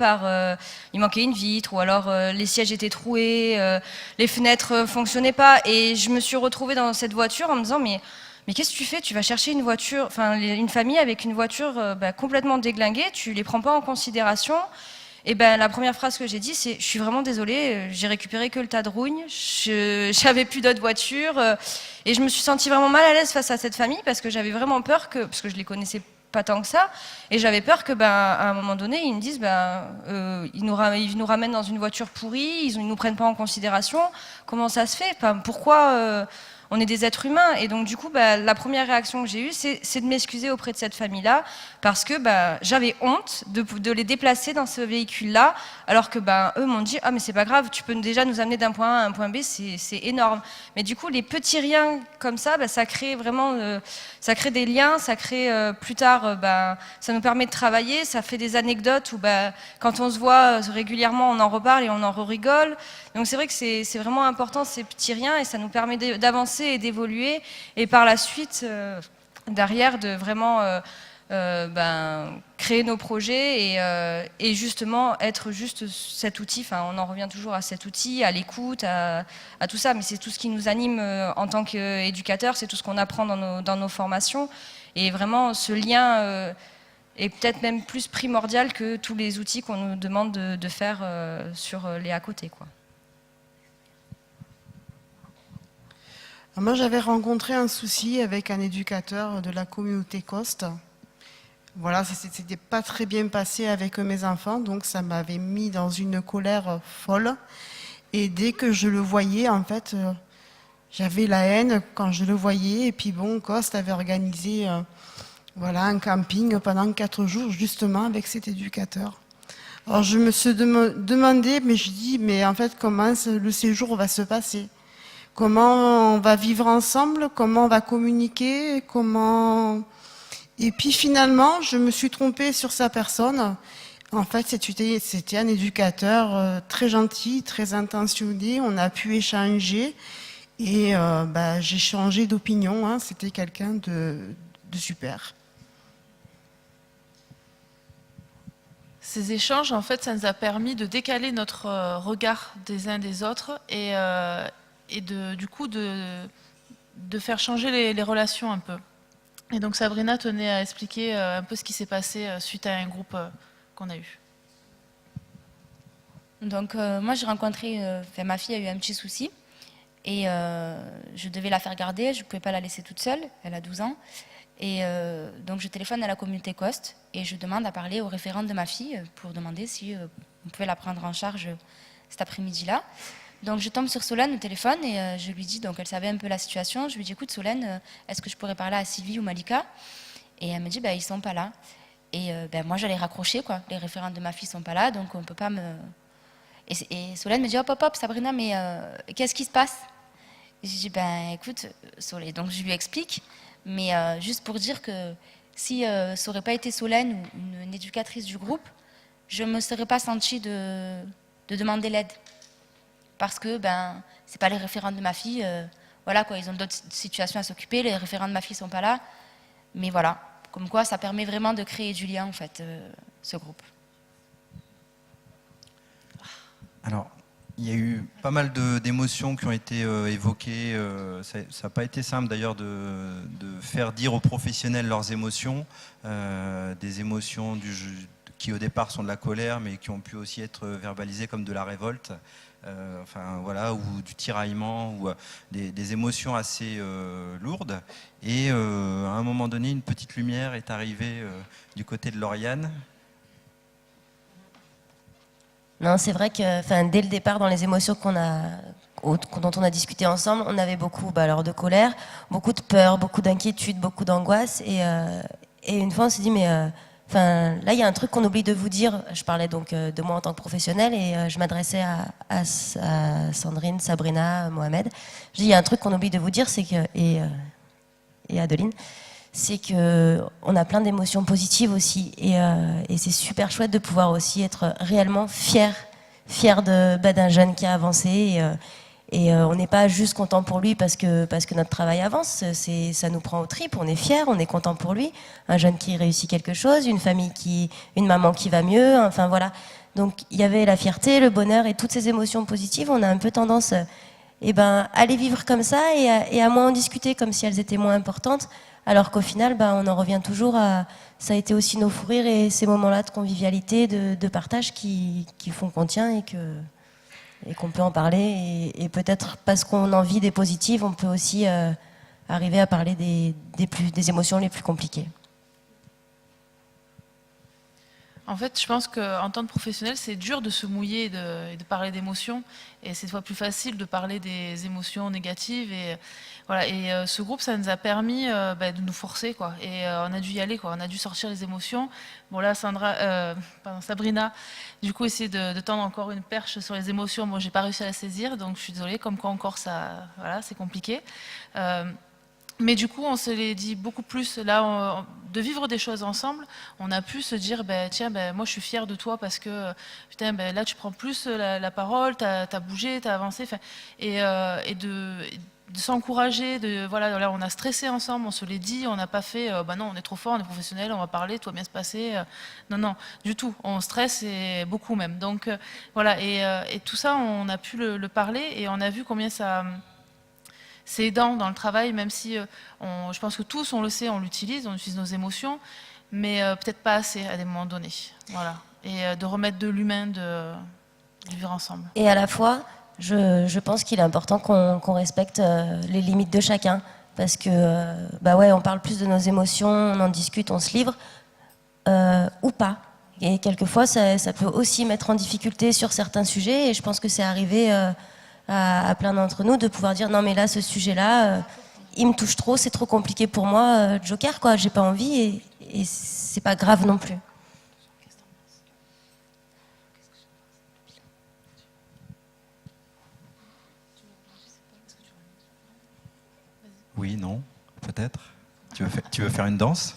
il manquait une vitre ou alors les sièges étaient troués, les fenêtres fonctionnaient pas et je me suis retrouvée dans cette voiture en me disant mais qu'est-ce que tu fais? Tu vas chercher une famille avec une voiture complètement déglinguée, tu les prends pas en considération. Et la première phrase que j'ai dit, c'est « Je suis vraiment désolée, j'ai récupéré que le tas de rougne, j'avais plus d'autres voitures. » Et je me suis sentie vraiment mal à l'aise face à cette famille parce que j'avais vraiment peur parce que je les connaissais pas tant que ça, et j'avais peur que à un moment donné, ils me disent ils nous ramènent dans une voiture pourrie, ils nous prennent pas en considération. Comment ça se fait? Pourquoi on est des êtres humains? Et donc du coup, la première réaction que j'ai eue, c'est de m'excuser auprès de cette famille-là, parce que j'avais honte de les déplacer dans ce véhicule-là, alors que eux m'ont dit « Ah mais c'est pas grave, tu peux déjà nous amener d'un point A à un point B, c'est énorme. » Mais du coup, les petits riens comme ça, ça crée vraiment, ça crée des liens, ça crée plus tard, ça nous permet de travailler, ça fait des anecdotes où quand on se voit régulièrement, on en reparle et on en rigole. Donc c'est vrai que c'est vraiment important ces petits riens et ça nous permet d'avancer et d'évoluer et par la suite, derrière, de vraiment créer nos projets et justement être juste cet outil. Enfin, on en revient toujours à cet outil, à l'écoute, à tout ça, mais c'est tout ce qui nous anime en tant qu'éducateur, c'est tout ce qu'on apprend dans nos formations. Et vraiment, ce lien est peut-être même plus primordial que tous les outils qu'on nous demande de faire sur les à côté, quoi. Moi, j'avais rencontré un souci avec un éducateur de la communauté Coste. Voilà, ça s'était pas très bien passé avec mes enfants, donc ça m'avait mis dans une colère folle. Et dès que je le voyais, en fait, j'avais la haine quand je le voyais. Et puis bon, Coste avait organisé un camping pendant 4 jours, justement, avec cet éducateur. Alors je me suis demandé, mais je dis, mais en fait, comment le séjour va se passer ? Comment on va vivre ensemble, comment on va communiquer, comment... Et puis finalement, je me suis trompée sur sa personne. En fait, c'était un éducateur très gentil, très intentionné. On a pu échanger et j'ai changé d'opinion. Hein. C'était quelqu'un de super. Ces échanges, en fait, ça nous a permis de décaler notre regard des uns des autres et du coup de faire changer les relations un peu. Et donc Sabrina tenait à expliquer un peu ce qui s'est passé suite à un groupe qu'on a eu. Donc moi j'ai rencontré, ma fille a eu un petit souci et je devais la faire garder, je ne pouvais pas la laisser toute seule, elle a 12 ans. Et donc je téléphone à la communauté Coste et je demande à parler aux référentes de ma fille pour demander si on pouvait la prendre en charge cet après-midi-là. Donc je tombe sur Solène au téléphone et je lui dis, donc elle savait un peu la situation, je lui dis écoute Solène, est-ce que je pourrais parler à Sylvie ou Malika ? Et elle me dit ils sont pas là. Et moi j'allais raccrocher quoi, les référentes de ma fille sont pas là donc on peut pas me... Et Solène me dit hop Sabrina mais qu'est-ce qui se passe ? Et je dis écoute Solène, donc je lui explique, mais juste pour dire que si ça aurait pas été Solène ou une éducatrice du groupe, je me serais pas sentie de demander l'aide. Parce que c'est pas les référents de ma fille, voilà quoi, ils ont d'autres situations à s'occuper, les référents de ma fille sont pas là, mais voilà, comme quoi ça permet vraiment de créer du lien en fait, ce groupe. Alors, il y a eu pas mal d'émotions qui ont été évoquées. Ça n'a pas été simple d'ailleurs de faire dire aux professionnels leurs émotions, des émotions qui au départ sont de la colère, mais qui ont pu aussi être verbalisées comme de la révolte. Ou du tiraillement, ou des émotions assez lourdes. Et à un moment donné, une petite lumière est arrivée du côté de Lauriane. Non, c'est vrai que dès le départ, dans les émotions dont on a discuté ensemble, on avait beaucoup de colère, beaucoup de peur, beaucoup d'inquiétude, beaucoup d'angoisse. Et une fois, on s'est dit, mais... là, il y a un truc qu'on oublie de vous dire. Je parlais donc de moi en tant que professionnelle et je m'adressais à Sandrine, Sabrina, Mohamed. Je dis, il y a un truc qu'on oublie de vous dire, c'est que et Adeline, c'est que on a plein d'émotions positives aussi et c'est super chouette de pouvoir aussi être réellement fier d'un jeune qui a avancé. Et on n'est pas juste content pour lui parce que notre travail avance, ça nous prend aux tripes, on est fiers, on est content pour lui. Un jeune qui réussit quelque chose, une maman qui va mieux, enfin voilà. Donc il y avait la fierté, le bonheur et toutes ces émotions positives. On a un peu tendance à les vivre comme ça et à moins en discuter comme si elles étaient moins importantes. Alors qu'au final, on en revient toujours à... Ça a été aussi nos fous rires et ces moments-là de convivialité, de partage qui font qu'on tient et qu'on peut en parler et peut-être parce qu'on en vit des positives, on peut aussi arriver à parler des émotions les plus compliquées. En fait, je pense qu'en tant que professionnel, c'est dur de se mouiller et de parler d'émotions. Et c'est fois plus facile de parler des émotions négatives. Et, voilà. Et ce groupe, ça nous a permis de nous forcer, quoi. Et on a dû y aller, quoi. On a dû sortir les émotions. Bon, là, Sabrina, du coup, essayer de tendre encore une perche sur les émotions. Moi, j'ai pas réussi à la saisir, donc je suis désolée. Comme quoi, encore, c'est compliqué. Mais du coup, on se l'est dit beaucoup plus, là, de vivre des choses ensemble. On a pu se dire, tiens, moi je suis fière de toi parce que, putain, là tu prends plus la parole, t'as bougé, t'as avancé. Et s'encourager, voilà, là on a stressé ensemble, on se l'est dit, on n'a pas fait, bah non, on est trop fort, on est professionnel, on va parler, tout va bien se passer. Non, non, du tout. On stresse et beaucoup même. Donc voilà, et tout ça, on a pu le parler et on a vu combien ça c'est aidant dans le travail, même si je pense que tous, on le sait, on utilise nos émotions, mais peut-être pas assez à des moments donnés. Voilà. Et de remettre de l'humain, de vivre ensemble. Et à la fois, je pense qu'il est important qu'on respecte les limites de chacun. Parce que, bah ouais, on parle plus de nos émotions, on en discute, on se livre, ou pas. Et quelquefois, ça peut aussi mettre en difficulté sur certains sujets. Et je pense que c'est arrivé à plein d'entre nous de pouvoir dire non, mais là, ce sujet-là, il me touche trop, c'est trop compliqué pour moi, Joker, quoi, j'ai pas envie et c'est pas grave non plus. Oui, non, peut-être. Tu veux faire une danse?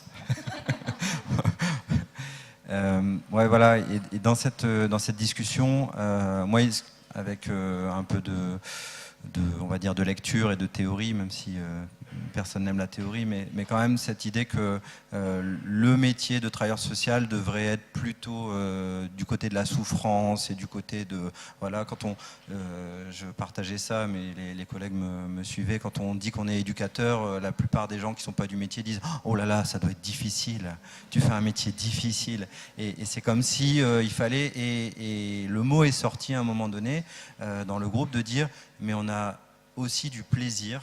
Ouais, voilà. Et dans cette discussion, moi, avec un peu on va dire, de lecture et de théorie, même si personne n'aime la théorie, mais quand même cette idée que le métier de travailleur social devrait être plutôt du côté de la souffrance et du côté de... Voilà, quand je partageais ça, mais les collègues me suivaient, quand on dit qu'on est éducateur, la plupart des gens qui ne sont pas du métier disent « Oh là là, ça doit être difficile, tu fais un métier difficile ». Et c'est comme si il fallait, et le mot est sorti à un moment donné dans le groupe, de dire « Mais on a aussi du plaisir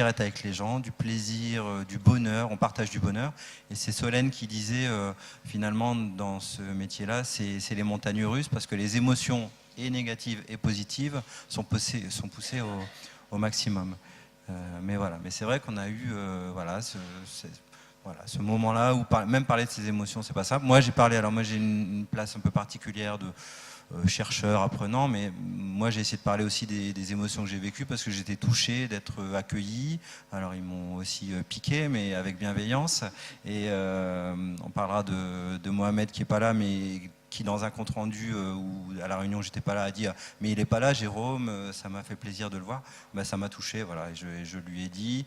à être avec les gens, du plaisir, du bonheur, on partage du bonheur. » Et c'est Solène qui disait, finalement, dans ce métier-là, c'est les montagnes russes, parce que les émotions, et négatives et positives, sont poussées au maximum. Mais voilà, mais c'est vrai qu'on a eu voilà, ce moment-là où même parler de ses émotions, c'est pas simple. Moi, j'ai une place un peu particulière de chercheur, apprenant, mais moi j'ai essayé de parler aussi des émotions que j'ai vécues parce que j'étais touché d'être accueilli. Alors ils m'ont aussi piqué, mais avec bienveillance. Et on parlera de Mohamed qui est pas là, mais qui dans un compte rendu où à la réunion j'étais pas là, a dit « mais il est pas là, Jérôme, ça m'a fait plaisir de le voir ». Ben, ça m'a touché, voilà, et je lui ai dit.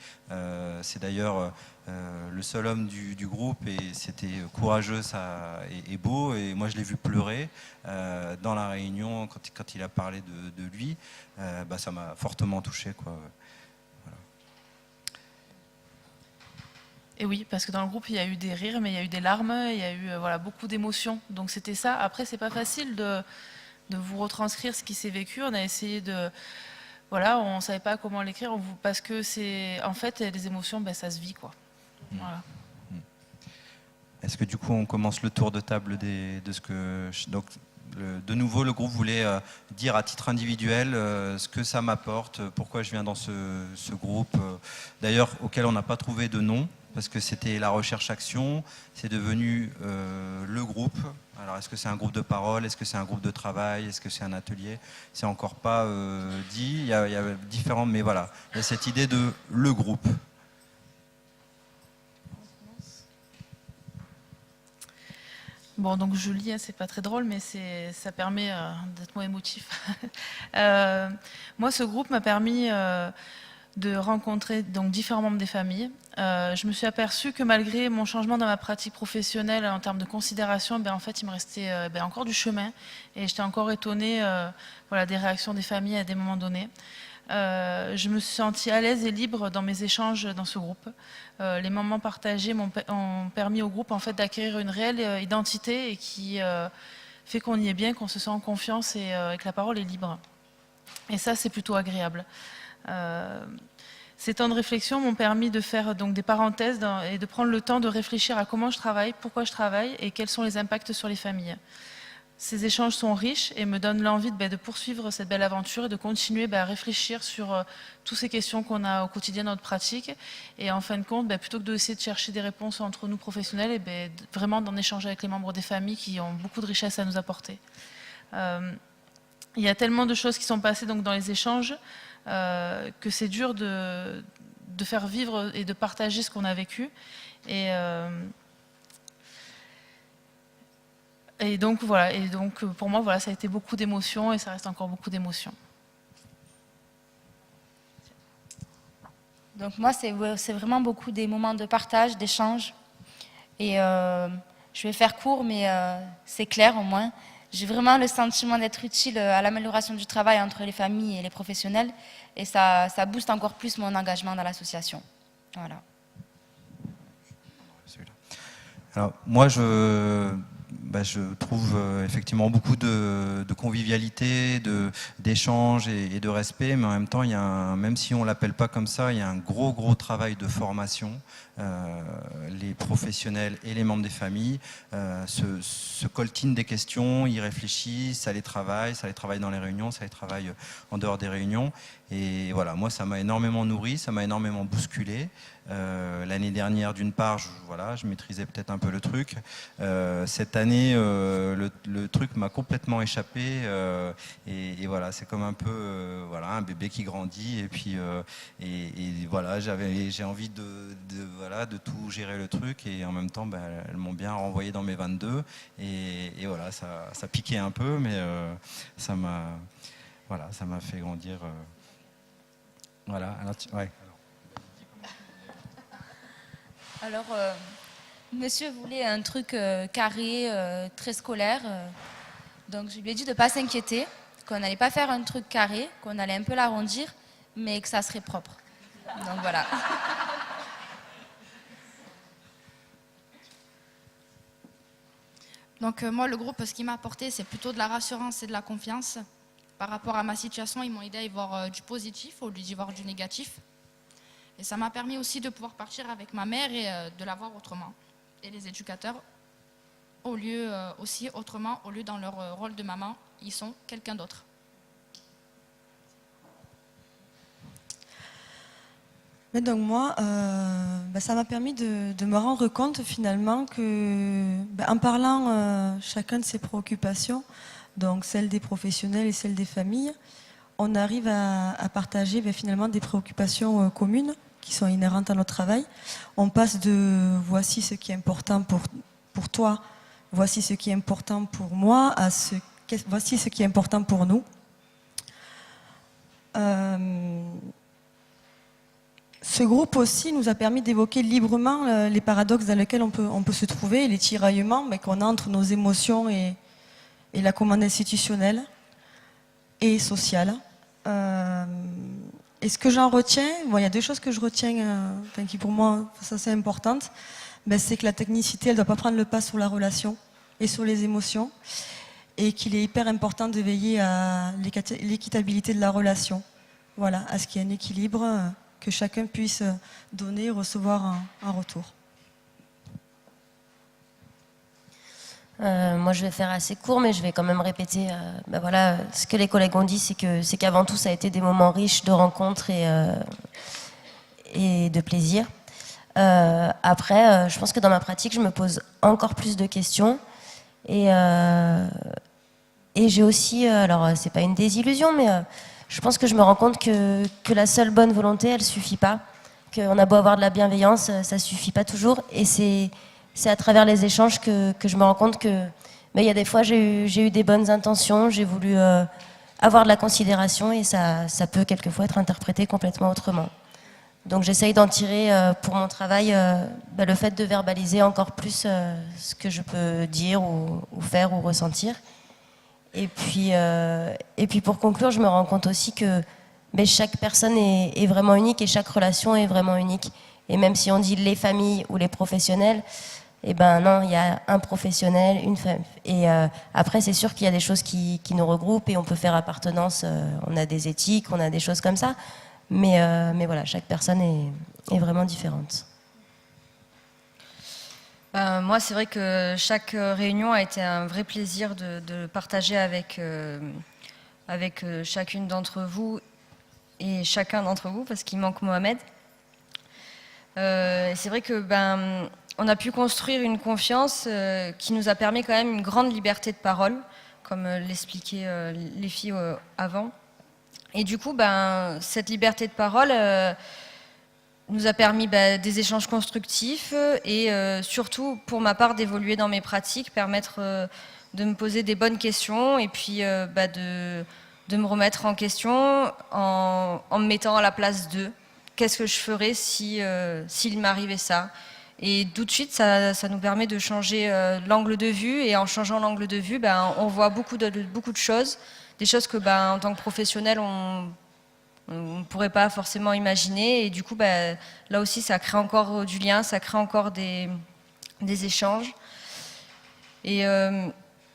C'est d'ailleurs le seul homme du groupe, et c'était courageux et beau, et moi je l'ai vu pleurer dans la réunion quand il a parlé de lui. Ben, ça m'a fortement touché, quoi. Voilà. Et oui, parce que dans le groupe, il y a eu des rires, mais il y a eu des larmes, il y a eu voilà, beaucoup d'émotions. Donc c'était ça. Après, c'est pas facile de vous retranscrire ce qui s'est vécu. On a essayé de... Voilà, on ne savait pas comment l'écrire, parce que c'est... En fait, les émotions, ben, ça se vit, quoi. Voilà. Est-ce que du coup, on commence le tour de table de ce que... Donc, de nouveau, le groupe voulait dire à titre individuel ce que ça m'apporte, pourquoi je viens dans ce groupe, d'ailleurs auquel on n'a pas trouvé de nom, parce que c'était la recherche-action, c'est devenu le groupe. Alors est-ce que c'est un groupe de parole, est-ce que c'est un groupe de travail, est-ce que c'est un atelier? C'est encore pas dit, il y a différents, mais voilà, il y a cette idée de le groupe. Bon, donc je lis, hein, c'est pas très drôle, mais ça permet d'être moins émotif. Moi, ce groupe m'a permis de rencontrer donc différents membres des familles. Je me suis aperçue que malgré mon changement dans ma pratique professionnelle en termes de considération, ben, en fait, il me restait encore du chemin, et j'étais encore étonnée voilà, des réactions des familles à des moments donnés. Je me suis sentie à l'aise et libre dans mes échanges dans ce groupe. Les moments partagés ont permis au groupe en fait, d'acquérir une réelle identité, et qui fait qu'on y est bien, qu'on se sent en confiance, et que la parole est libre. Et ça, c'est plutôt agréable. Ces temps de réflexion m'ont permis de faire donc, des parenthèses et de prendre le temps de réfléchir à comment je travaille, pourquoi je travaille et quels sont les impacts sur les familles. Ces échanges sont riches et me donnent l'envie de poursuivre cette belle aventure et de continuer à réfléchir sur toutes ces questions qu'on a au quotidien dans notre pratique. Et en fin de compte, plutôt que d'essayer de chercher des réponses entre nous professionnels, et vraiment d'en échanger avec les membres des familles qui ont beaucoup de richesses à nous apporter. Il y a tellement de choses qui sont passées donc, dans les échanges que c'est dur de faire vivre et de partager ce qu'on a vécu. Et donc voilà, pour moi voilà, ça a été beaucoup d'émotions, et ça reste encore beaucoup d'émotions. Donc moi, c'est vraiment beaucoup des moments de partage, d'échange. Et je vais faire court, mais c'est clair au moins. J'ai vraiment le sentiment d'être utile à l'amélioration du travail entre les familles et les professionnels. Et ça booste encore plus mon engagement dans l'association. Voilà. Alors, moi, je trouve effectivement beaucoup de convivialité, d'échange et de respect, mais en même temps, même si on ne l'appelle pas comme ça, il y a un gros travail de formation. Les professionnels et les membres des familles se coltinent des questions, y réfléchissent, ça les travaille dans les réunions, ça les travaille en dehors des réunions. Et voilà, moi, ça m'a énormément nourri, ça m'a énormément bousculé. L'année dernière, d'une part, je maîtrisais peut-être un peu le truc. Cette année, le truc m'a complètement échappé. Et voilà, c'est comme un peu un bébé qui grandit. Et puis, voilà, j'ai envie de tout gérer le truc. Et en même temps, elles m'ont bien renvoyé dans mes 22. Et voilà, ça piquait un peu, mais ça m'a fait grandir. Voilà. Alors, ouais. Alors, monsieur voulait un truc carré, très scolaire. Donc, je lui ai dit de ne pas s'inquiéter, qu'on n'allait pas faire un truc carré, qu'on allait un peu l'arrondir, mais que ça serait propre. Donc, voilà. Donc moi, le groupe, ce qui m'a apporté, c'est plutôt de la rassurance et de la confiance. Par rapport à ma situation, ils m'ont aidé à y voir du positif au lieu d'y voir du négatif. Et ça m'a permis aussi de pouvoir partir avec ma mère et de la voir autrement. Et les éducateurs, autrement, au lieu dans leur rôle de maman, ils sont quelqu'un d'autre. Mais donc moi, ça m'a permis de me rendre compte finalement que, en parlant chacun de ses préoccupations, donc celles des professionnels et celles des familles, on arrive à partager finalement des préoccupations communes qui sont inhérentes à notre travail. On passe de voici ce qui est important pour toi, voici ce qui est important pour moi, à voici ce qui est important pour nous. Ce groupe aussi nous a permis d'évoquer librement les paradoxes dans lesquels on peut se trouver, et les tiraillements qu'on a entre nos émotions et la commande institutionnelle et sociale. Et ce que j'en retiens, il y a deux choses que je retiens qui pour moi sont assez importantes, c'est que la technicité, elle ne doit pas prendre le pas sur la relation et sur les émotions, et qu'il est hyper important de veiller à l'équitabilité de la relation, voilà, à ce qu'il y ait un équilibre, que chacun puisse donner et recevoir un retour. Moi, je vais faire assez court, mais je vais quand même répéter ce que les collègues ont dit, c'est qu'avant tout, ça a été des moments riches de rencontres et de plaisir. Après, je pense que dans ma pratique, je me pose encore plus de questions. Et j'ai aussi, alors c'est pas une désillusion, mais je pense que je me rends compte que la seule bonne volonté, elle suffit pas. Qu'on a beau avoir de la bienveillance, ça suffit pas toujours. Et c'est à travers les échanges que je me rends compte que il y a des fois j'ai eu des bonnes intentions, j'ai voulu avoir de la considération, et ça peut quelquefois être interprété complètement autrement. Donc j'essaye d'en tirer pour mon travail le fait de verbaliser encore plus ce que je peux dire ou faire ou ressentir. Et puis pour conclure, je me rends compte aussi que chaque personne est vraiment unique et chaque relation est vraiment unique. Et même si on dit les familles ou les professionnels, non, il y a un professionnel, une femme. Et après, c'est sûr qu'il y a des choses qui nous regroupent et on peut faire appartenance. On a des éthiques, on a des choses comme ça. Mais voilà, chaque personne est vraiment différente. Moi, c'est vrai que chaque réunion a été un vrai plaisir de partager avec chacune d'entre vous et chacun d'entre vous, parce qu'il manque Mohamed. C'est vrai que on a pu construire une confiance qui nous a permis quand même une grande liberté de parole, comme l'expliquaient les filles avant. Et du coup, cette liberté de parole nous a permis des échanges constructifs et surtout, pour ma part, d'évoluer dans mes pratiques, permettre de me poser des bonnes questions et puis de me remettre en question en me mettant à la place d'eux. qu'est-ce que je ferais s'il m'arrivait ça. Et tout de suite, ça nous permet de changer l'angle de vue. Et en changeant l'angle de vue, on voit beaucoup de choses, des choses que en tant que professionnel, on ne pourrait pas forcément imaginer. Et du coup, là aussi, ça crée encore du lien, ça crée encore des échanges. Et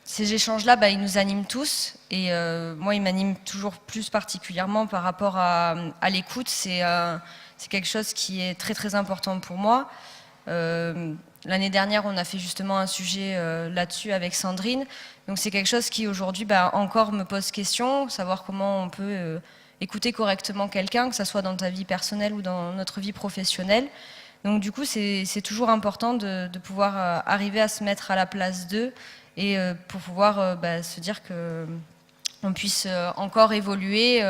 ces échanges-là, ils nous animent tous. Et moi, ils m'animent toujours plus particulièrement par rapport à l'écoute. C'est quelque chose qui est très, très important pour moi. L'année dernière, on a fait justement un sujet là-dessus avec Sandrine. Donc c'est quelque chose qui aujourd'hui encore me pose question, savoir comment on peut écouter correctement quelqu'un, que ce soit dans ta vie personnelle ou dans notre vie professionnelle. Donc du coup, c'est toujours important de pouvoir arriver à se mettre à la place d'eux et pour pouvoir se dire qu'on puisse encore évoluer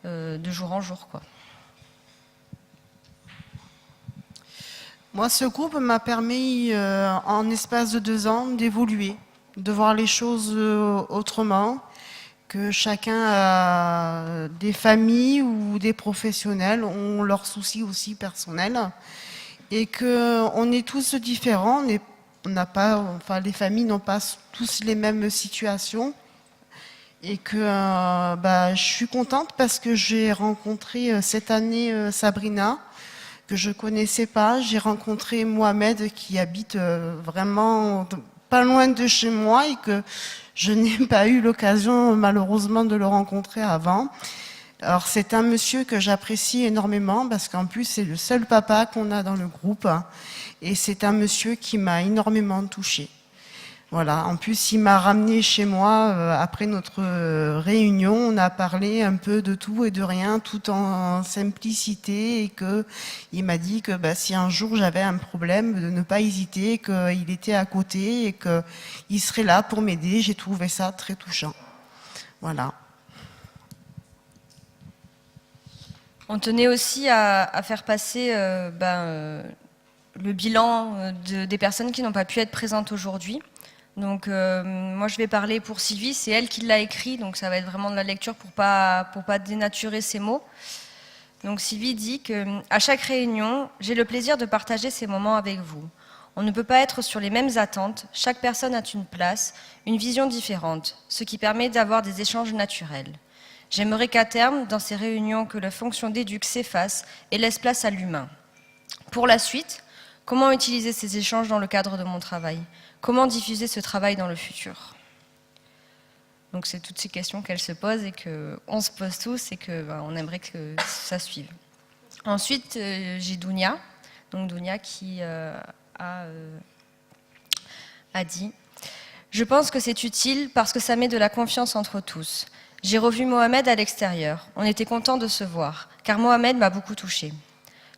de jour en jour, quoi. Moi, ce groupe m'a permis, en espace de 2 ans, d'évoluer, de voir les choses autrement, que chacun a des familles ou des professionnels ont leurs soucis aussi personnels, et qu'on est tous différents. Les familles n'ont pas tous les mêmes situations, et que je suis contente parce que j'ai rencontré cette année Sabrina, que je connaissais pas. J'ai rencontré Mohamed qui habite vraiment pas loin de chez moi et que je n'ai pas eu l'occasion malheureusement de le rencontrer avant. Alors c'est un monsieur que j'apprécie énormément parce qu'en plus c'est le seul papa qu'on a dans le groupe et c'est un monsieur qui m'a énormément touchée. Voilà, en plus il m'a ramené chez moi après notre réunion, on a parlé un peu de tout et de rien, tout en simplicité, et il m'a dit que si un jour j'avais un problème, de ne pas hésiter, qu'il était à côté et qu'il serait là pour m'aider. J'ai trouvé ça très touchant. Voilà. On tenait aussi à faire passer le bilan des personnes qui n'ont pas pu être présentes aujourd'hui. Donc moi je vais parler pour Sylvie, c'est elle qui l'a écrit, donc ça va être vraiment de la lecture pour pas dénaturer ses mots. Donc Sylvie dit qu'à chaque réunion, j'ai le plaisir de partager ces moments avec vous. On ne peut pas être sur les mêmes attentes, chaque personne a une place, une vision différente, ce qui permet d'avoir des échanges naturels. J'aimerais qu'à terme, dans ces réunions, que la fonction d'éduc s'efface et laisse place à l'humain. Pour la suite, comment utiliser ces échanges dans le cadre de mon travail ? Comment diffuser ce travail dans le futur ? Donc c'est toutes ces questions qu'elle se pose et qu'on se pose tous et qu'on aimerait que ça suive. Ensuite, j'ai Dounia, donc Dounia qui a dit « Je pense que c'est utile parce que ça met de la confiance entre tous. J'ai revu Mohamed à l'extérieur. On était contents de se voir, car Mohamed m'a beaucoup touchée.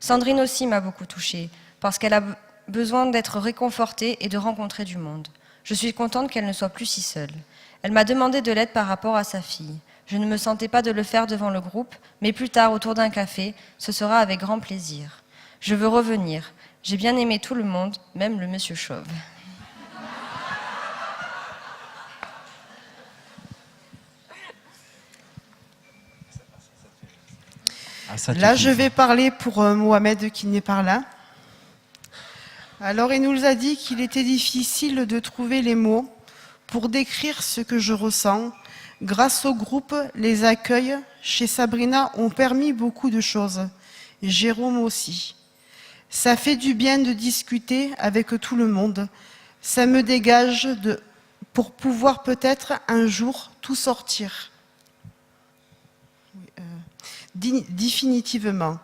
Sandrine aussi m'a beaucoup touchée, parce qu'elle a besoin d'être réconfortée et de rencontrer du monde. Je suis contente qu'elle ne soit plus si seule. Elle m'a demandé de l'aide par rapport à sa fille. Je ne me sentais pas de le faire devant le groupe, mais plus tard, autour d'un café, ce sera avec grand plaisir. Je veux revenir. J'ai bien aimé tout le monde, même le monsieur chauve. » Là, je vais parler pour Mohamed qui n'est pas là. Alors, il nous a dit qu'il était difficile de trouver les mots pour décrire ce que je ressens. Grâce au groupe, les accueils chez Sabrina ont permis beaucoup de choses. Jérôme aussi. Ça fait du bien de discuter avec tout le monde. Ça me dégage pour pouvoir peut-être un jour tout sortir. Définitivement.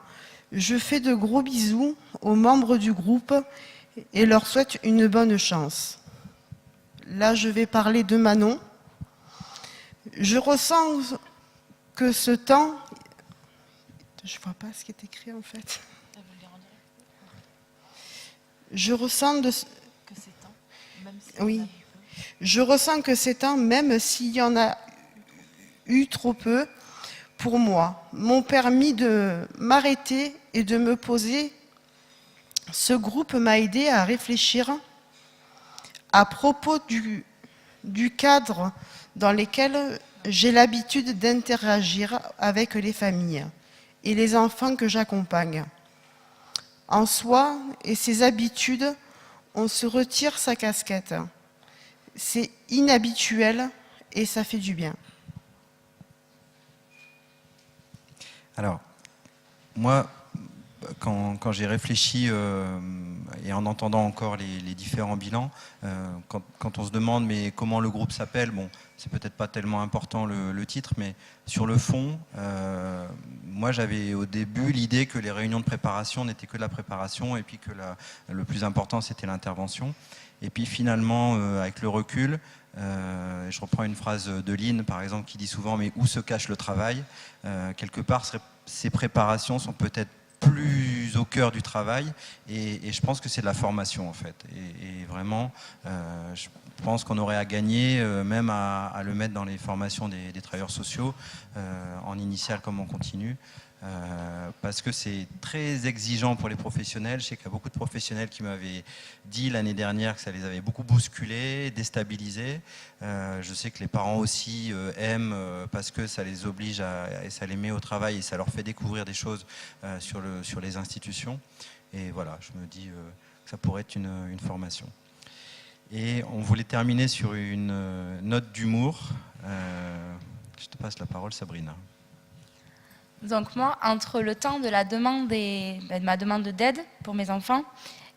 Je fais de gros bisous aux membres du groupe et leur souhaite une bonne chance. Là, je vais parler de Manon. Je ressens que ce temps... Je ne vois pas ce qui est écrit en fait. Je ressens Je ressens que ces temps, même s'il y en a eu trop peu, pour moi, m'ont permis de m'arrêter et de me poser. Ce groupe m'a aidé à réfléchir à propos du cadre dans lequel j'ai l'habitude d'interagir avec les familles et les enfants que j'accompagne. En soi et ses habitudes, on se retire sa casquette. C'est inhabituel et ça fait du bien. Alors, moi, quand j'ai réfléchi et en entendant encore les différents bilans, quand on se demande mais comment le groupe s'appelle, bon, c'est peut-être pas tellement important le titre, mais sur le fond, moi j'avais au début l'idée que les réunions de préparation n'étaient que de la préparation et puis que le plus important c'était l'intervention. Et puis finalement, avec le recul, je reprends une phrase de Lynn par exemple qui dit souvent mais où se cache le travail, quelque part ces préparations sont peut-être plus au cœur du travail et je pense que c'est de la formation en fait et vraiment je pense qu'on aurait à gagner même à le mettre dans les formations des travailleurs sociaux en initial comme en continu parce que c'est très exigeant pour les professionnels. Je sais qu'il y a beaucoup de professionnels qui m'avaient dit l'année dernière que ça les avait beaucoup bousculés, déstabilisés. Je sais que les parents aussi aiment parce que ça les oblige et ça les met au travail et ça leur fait découvrir des choses sur les institutions. Et voilà, je me dis que ça pourrait être une formation. Et on voulait terminer sur une note d'humour. Je te passe la parole, Sabrina. Donc moi, entre le temps de ma demande d'aide pour mes enfants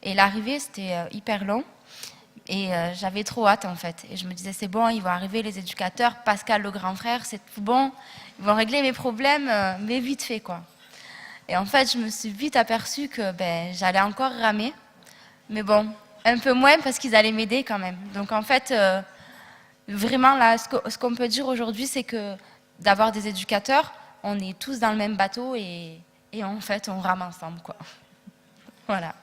et l'arrivée, c'était hyper long. Et j'avais trop hâte en fait. Et je me disais, c'est bon, ils vont arriver les éducateurs, Pascal le grand frère, c'est tout bon. Ils vont régler mes problèmes, mais vite fait quoi. Et en fait, je me suis vite aperçue que j'allais encore ramer. Mais bon, un peu moins parce qu'ils allaient m'aider quand même. Donc en fait, vraiment là, ce qu'on peut dire aujourd'hui, c'est que d'avoir des éducateurs, on est tous dans le même bateau et en fait, on rame ensemble, quoi. Voilà.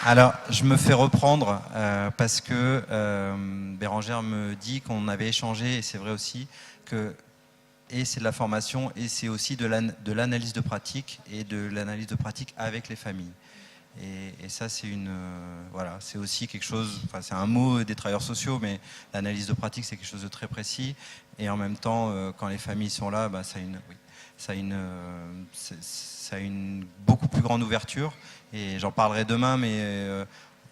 Alors, je me fais reprendre parce que Bérangère me dit qu'on avait échangé, et c'est vrai aussi, et c'est de la formation, et c'est aussi de l'analyse de pratique, et de l'analyse de pratique avec les familles. Et ça, c'est voilà, c'est aussi quelque chose, enfin, c'est un mot des travailleurs sociaux, mais l'analyse de pratique, c'est quelque chose de très précis. Et en même temps, quand les familles sont là, ça a une beaucoup plus grande ouverture. Et j'en parlerai demain, mais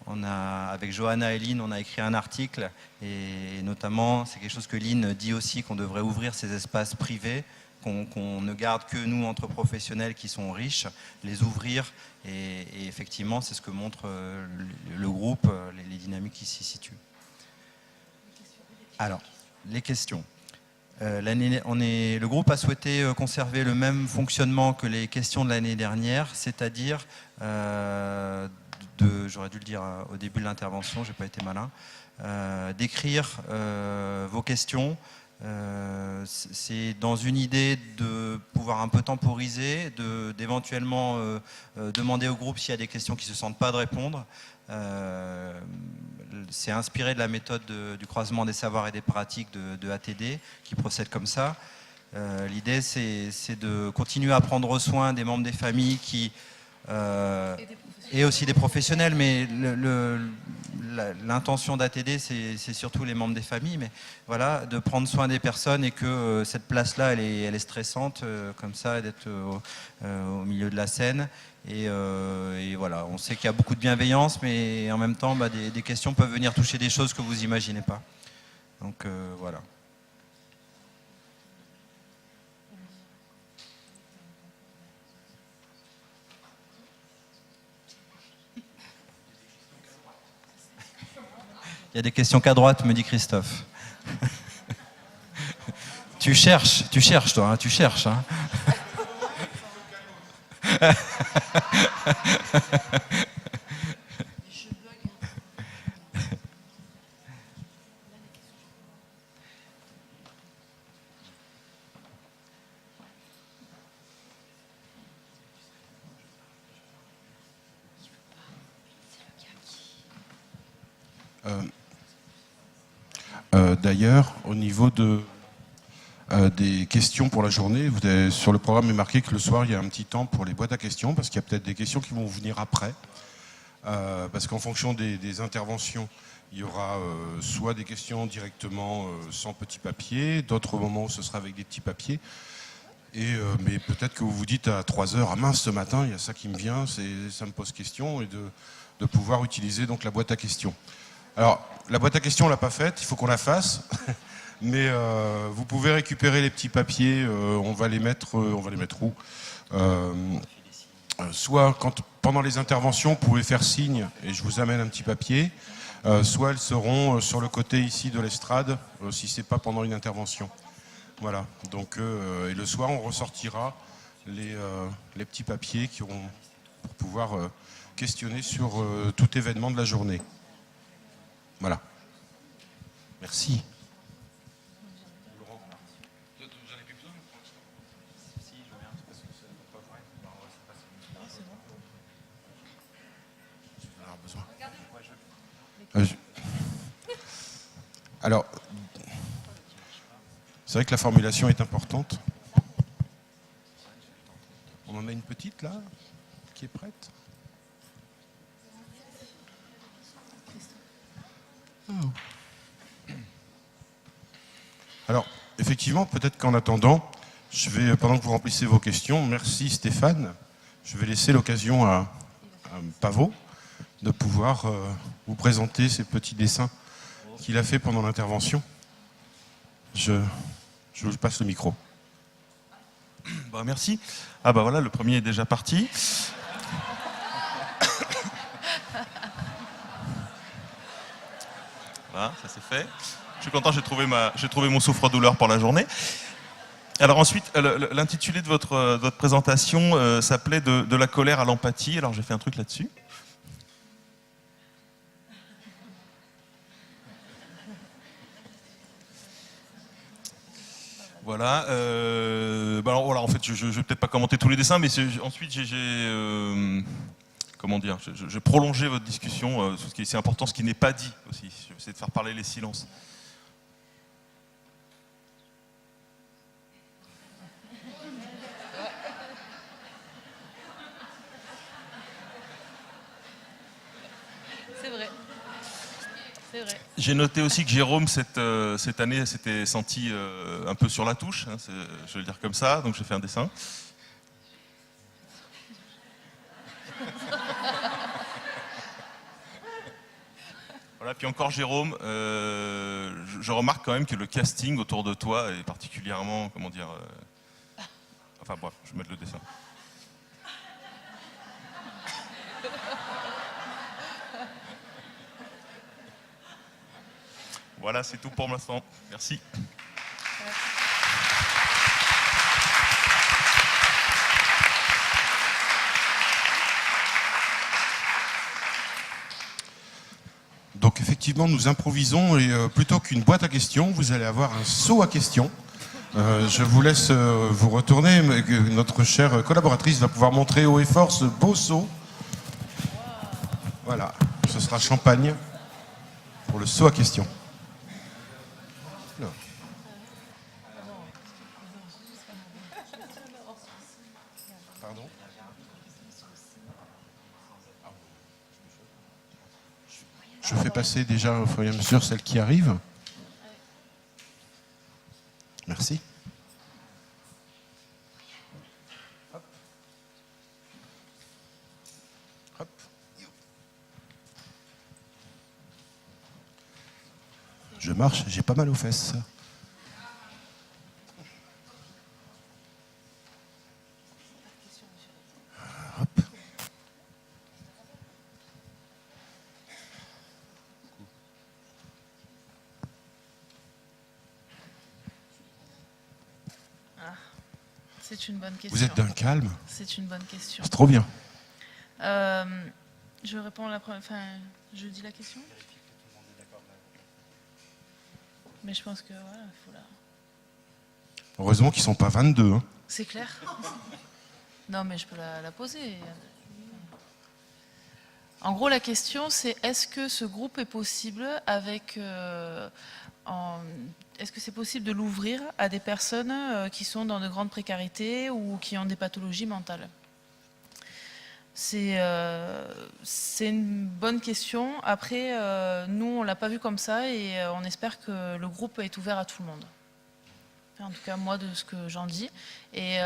avec Johanna et Lynn, on a écrit un article. Et notamment, c'est quelque chose que Lynn dit aussi, qu'on devrait ouvrir ces espaces privés, qu'on ne garde que nous, entre professionnels qui sont riches, les ouvrir. Et effectivement, c'est ce que montre le groupe, les dynamiques qui s'y situent. Alors, les questions. Le groupe a souhaité conserver le même fonctionnement que les questions de l'année dernière, c'est-à-dire, j'aurais dû le dire au début de l'intervention, j'ai pas été malin, d'écrire vos questions. C'est dans une idée de pouvoir un peu temporiser, d'éventuellement demander au groupe s'il y a des questions qui ne se sentent pas de répondre. C'est inspiré de la méthode du croisement des savoirs et des pratiques de ATD qui procède comme ça. L'idée c'est de continuer à prendre soin des membres des familles et aussi des professionnels, mais l'intention d'ATD c'est surtout les membres des familles, mais voilà, de prendre soin des personnes et que cette place-là elle est stressante comme ça, d'être au milieu de la scène. Et voilà, on sait qu'il y a beaucoup de bienveillance, mais en même temps, des questions peuvent venir toucher des choses que vous n'imaginez pas. Donc voilà. Il y a des questions qu'à droite, me dit Christophe. Tu cherches toi, hein, tu cherches. Hein. D'ailleurs, au niveau des questions pour la journée, sur le programme est marqué que le soir, il y a un petit temps pour les boîtes à questions, parce qu'il y a peut-être des questions qui vont venir après. Parce qu'en fonction des interventions, il y aura soit des questions directement sans petit papier, d'autres moments où ce sera avec des petits papiers. Mais peut-être que vous vous dites à 3 heures, ah mince, ce matin, il y a ça qui me vient, ça me pose question, et de pouvoir utiliser donc la boîte à questions. Alors, la boîte à questions, on ne l'a pas faite, il faut qu'on la fasse. Mais vous pouvez récupérer les petits papiers, on va les mettre où soit pendant les interventions, vous pouvez faire signe et je vous amène un petit papier, soit elles seront sur le côté ici de l'estrade, si ce n'est pas pendant une intervention. Voilà, donc et le soir on ressortira les petits papiers pour pouvoir questionner sur tout événement de la journée. Voilà. Merci. Alors, c'est vrai que la formulation est importante. On en a une petite là, qui est prête. Alors, effectivement, peut-être qu'en attendant, pendant que vous remplissez vos questions, merci Stéphane, je vais laisser l'occasion à Pavot de pouvoir vous présenter ces petits dessins qu'il a fait pendant l'intervention. Je vous passe le micro. Bah, merci. Ah bah voilà, le premier est déjà parti. Voilà, ça c'est fait. Je suis content, j'ai trouvé mon souffre-douleur pour la journée. Alors ensuite, l'intitulé de votre présentation s'appelait de la colère à l'empathie. Alors j'ai fait un truc là-dessus. Voilà. Alors, voilà. En fait, je ne vais peut-être pas commenter tous les dessins, mais ensuite comment dire, je prolongeais votre discussion. C'est important, ce qui n'est pas dit aussi. Je vais essayer de faire parler les silences. C'est vrai. C'est vrai. J'ai noté aussi que Jérôme, cette année, s'était senti un peu sur la touche, hein, je vais le dire comme ça, donc j'ai fait un dessin. Voilà, puis encore Jérôme, je remarque quand même que le casting autour de toi est particulièrement, comment dire... Enfin bref, je vais mettre le dessin. Voilà, c'est tout pour l'instant. Merci. Donc effectivement, nous improvisons et plutôt qu'une boîte à questions, vous allez avoir un seau à questions. Je vous laisse vous retourner. Notre chère collaboratrice va pouvoir montrer haut et fort ce beau seau. Voilà, ce sera champagne pour le seau à questions. Pardon ? Je fais passer déjà au fur et à mesure celles qui arrivent. Merci. Hop. Hop. Je marche, j'ai pas mal aux fesses. Hop. C'est une bonne question. Vous êtes d'un calme. C'est une bonne question. C'est trop bien. Je réponds la première. Enfin, je dis la question. Mais je pense que voilà, il faut la. Heureusement qu'ils sont pas 22. Hein. C'est clair. Non, mais je peux la poser. En gros, la question, c'est est-ce que ce groupe est possible avec... Est-ce que c'est possible de l'ouvrir à des personnes qui sont dans de grandes précarités ou qui ont des pathologies mentales? C'est une bonne question. Après, nous, on ne l'a pas vu comme ça et on espère que le groupe est ouvert à tout le monde. En tout cas, moi, de ce que j'en dis. Et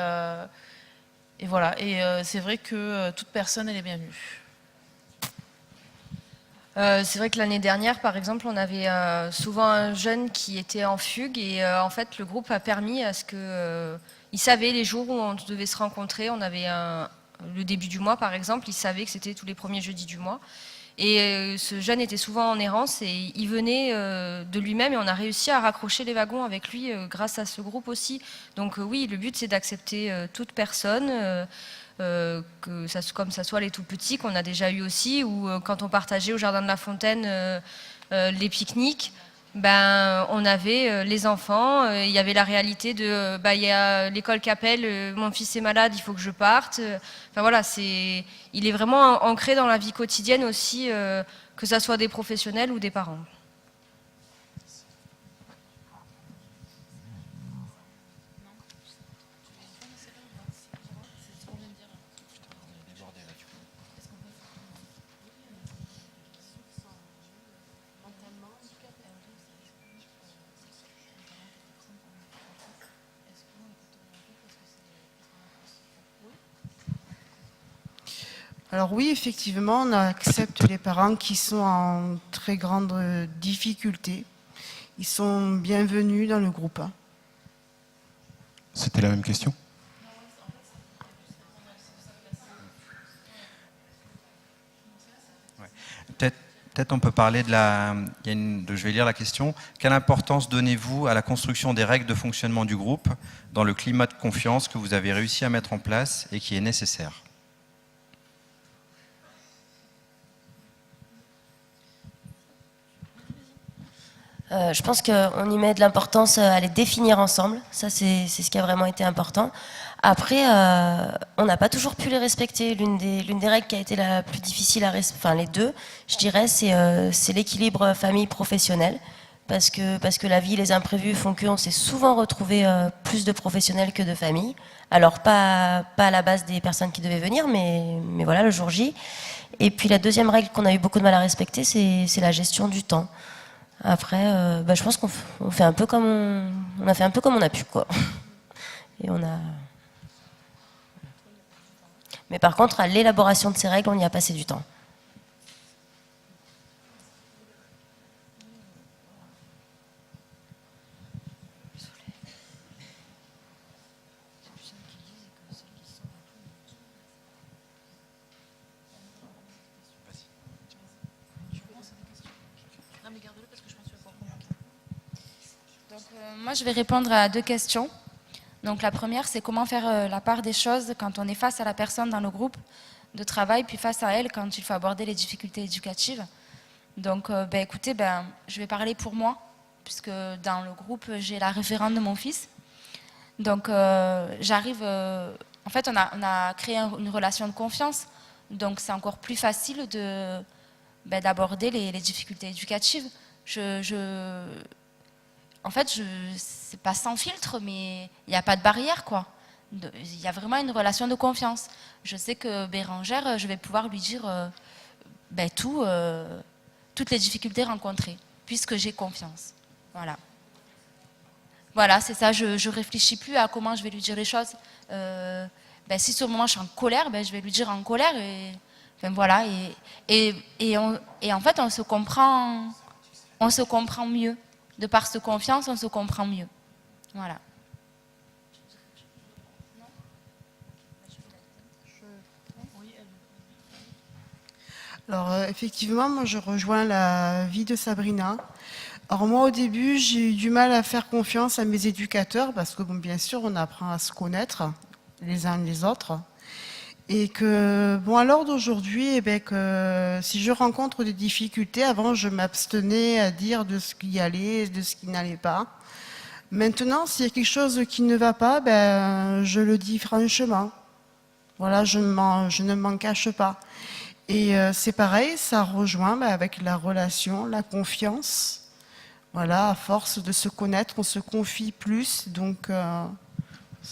voilà. Et c'est vrai que toute personne, elle est bienvenue. C'est vrai que l'année dernière, par exemple, on avait souvent un jeune qui était en fugue et en fait, le groupe a permis à ce que... il savait les jours où on devait se rencontrer. On avait le début du mois, par exemple, il savait que c'était tous les premiers jeudis du mois. Et ce jeune était souvent en errance et il venait de lui-même et on a réussi à raccrocher les wagons avec lui grâce à ce groupe aussi. Donc oui, le but c'est d'accepter toute personne, comme ça soit les tout petits qu'on a déjà eu aussi, ou quand on partageait au Jardin de la Fontaine les pique-niques, ben, on avait les enfants, il y avait la réalité de il y a l'école qui appelle, mon fils est malade, il faut que je parte. Enfin voilà, il est vraiment ancré dans la vie quotidienne aussi, que ça soit des professionnels ou des parents. Alors oui, effectivement, on accepte les parents qui sont en très grande difficulté. Ils sont bienvenus dans le groupe. C'était la même question? Peut-être on peut parler de la... je vais lire la question. Quelle importance donnez-vous à la construction des règles de fonctionnement du groupe dans le climat de confiance que vous avez réussi à mettre en place et qui est nécessaire? Je pense qu'on y met de l'importance à les définir ensemble. Ça, c'est ce qui a vraiment été important. Après, on n'a pas toujours pu les respecter. L'une des règles qui a été la plus difficile à respecter, enfin les deux, je dirais, c'est l'équilibre famille-professionnel. Parce que la vie, les imprévus font qu'on s'est souvent retrouvé plus de professionnels que de familles. Alors, pas à la base des personnes qui devaient venir, mais voilà, le jour J. Et puis la deuxième règle qu'on a eu beaucoup de mal à respecter, c'est la gestion du temps. Après, je pense qu'on fait un peu comme on a fait un peu comme on a pu, quoi. Et on a. Mais par contre, à l'élaboration de ces règles, on y a passé du temps. Moi, je vais répondre à deux questions. Donc, la première, c'est comment faire la part des choses quand on est face à la personne dans le groupe de travail, puis face à elle quand il faut aborder les difficultés éducatives. Donc, écoutez, je vais parler pour moi, puisque dans le groupe, j'ai la référente de mon fils. Donc, j'arrive... en fait, on a créé une relation de confiance, donc c'est encore plus facile d'aborder les difficultés éducatives. En fait, c'est pas sans filtre, mais il n'y a pas de barrière, quoi. Il y a vraiment une relation de confiance. Je sais que Bérangère, je vais pouvoir lui dire toutes les difficultés rencontrées, puisque j'ai confiance. Voilà. Voilà, c'est ça. Je réfléchis plus à comment je vais lui dire les choses. Si sur le moment je suis en colère, je vais lui dire en colère. Voilà. Et en fait, on se comprend mieux. De par cette confiance, on se comprend mieux. Voilà. Alors effectivement, moi je rejoins la vie de Sabrina. Alors moi au début, j'ai eu du mal à faire confiance à mes éducateurs parce que bien sûr, on apprend à se connaître les uns les autres. Et que, à l'heure d'aujourd'hui, que si je rencontre des difficultés, avant je m'abstenais à dire de ce qui allait, de ce qui n'allait pas. Maintenant, s'il y a quelque chose qui ne va pas, je le dis franchement. Voilà, je ne m'en cache pas. Et c'est pareil, ça rejoint avec la relation, la confiance. Voilà, à force de se connaître, on se confie plus. Donc,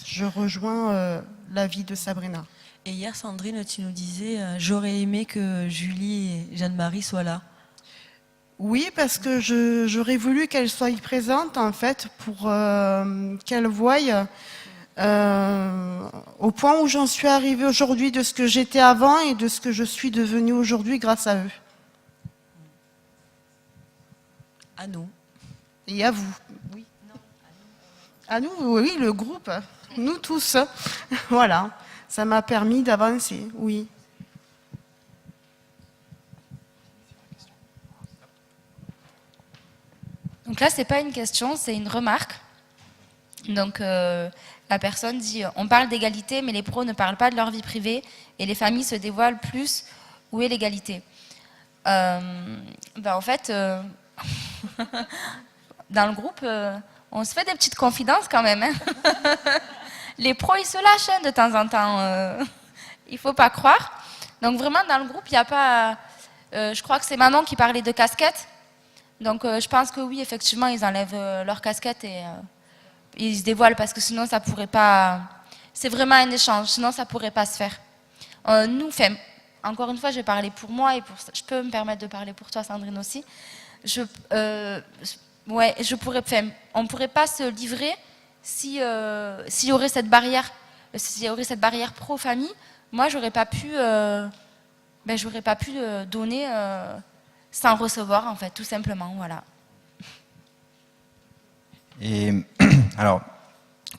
je rejoins l'avis de Sabrina. Et hier, Sandrine, tu nous disais, j'aurais aimé que Julie et Jeanne-Marie soient là. Oui, parce que j'aurais voulu qu'elle soit présente, en fait, pour qu'elle voie au point où j'en suis arrivée aujourd'hui, de ce que j'étais avant et de ce que je suis devenue aujourd'hui grâce à eux. À nous. Et à vous. Oui. À nous, oui, le groupe. Nous tous. Voilà. Ça m'a permis d'avancer, oui. Donc là, c'est pas une question, c'est une remarque. Donc la personne dit, on parle d'égalité, mais les pros ne parlent pas de leur vie privée et les familles se dévoilent plus. Où est l'égalité? En fait, dans le groupe, on se fait des petites confidences quand même. Hein. Les pros, ils se lâchent de temps en temps. Il faut pas croire. Donc vraiment, dans le groupe, il n'y a pas... je crois que c'est Manon qui parlait de casquettes. Donc je pense que oui, effectivement, ils enlèvent leur casquette et ils se dévoilent parce que sinon, ça pourrait pas... C'est vraiment un échange, sinon ça pourrait pas se faire. Nous, encore une fois, je vais parler pour moi et je peux me permettre de parler pour toi, Sandrine, aussi. On ne pourrait pas se livrer s'il y aurait cette barrière, pro-famille. Moi, j'aurais pas pu donner sans recevoir, en fait, tout simplement, voilà. Et alors,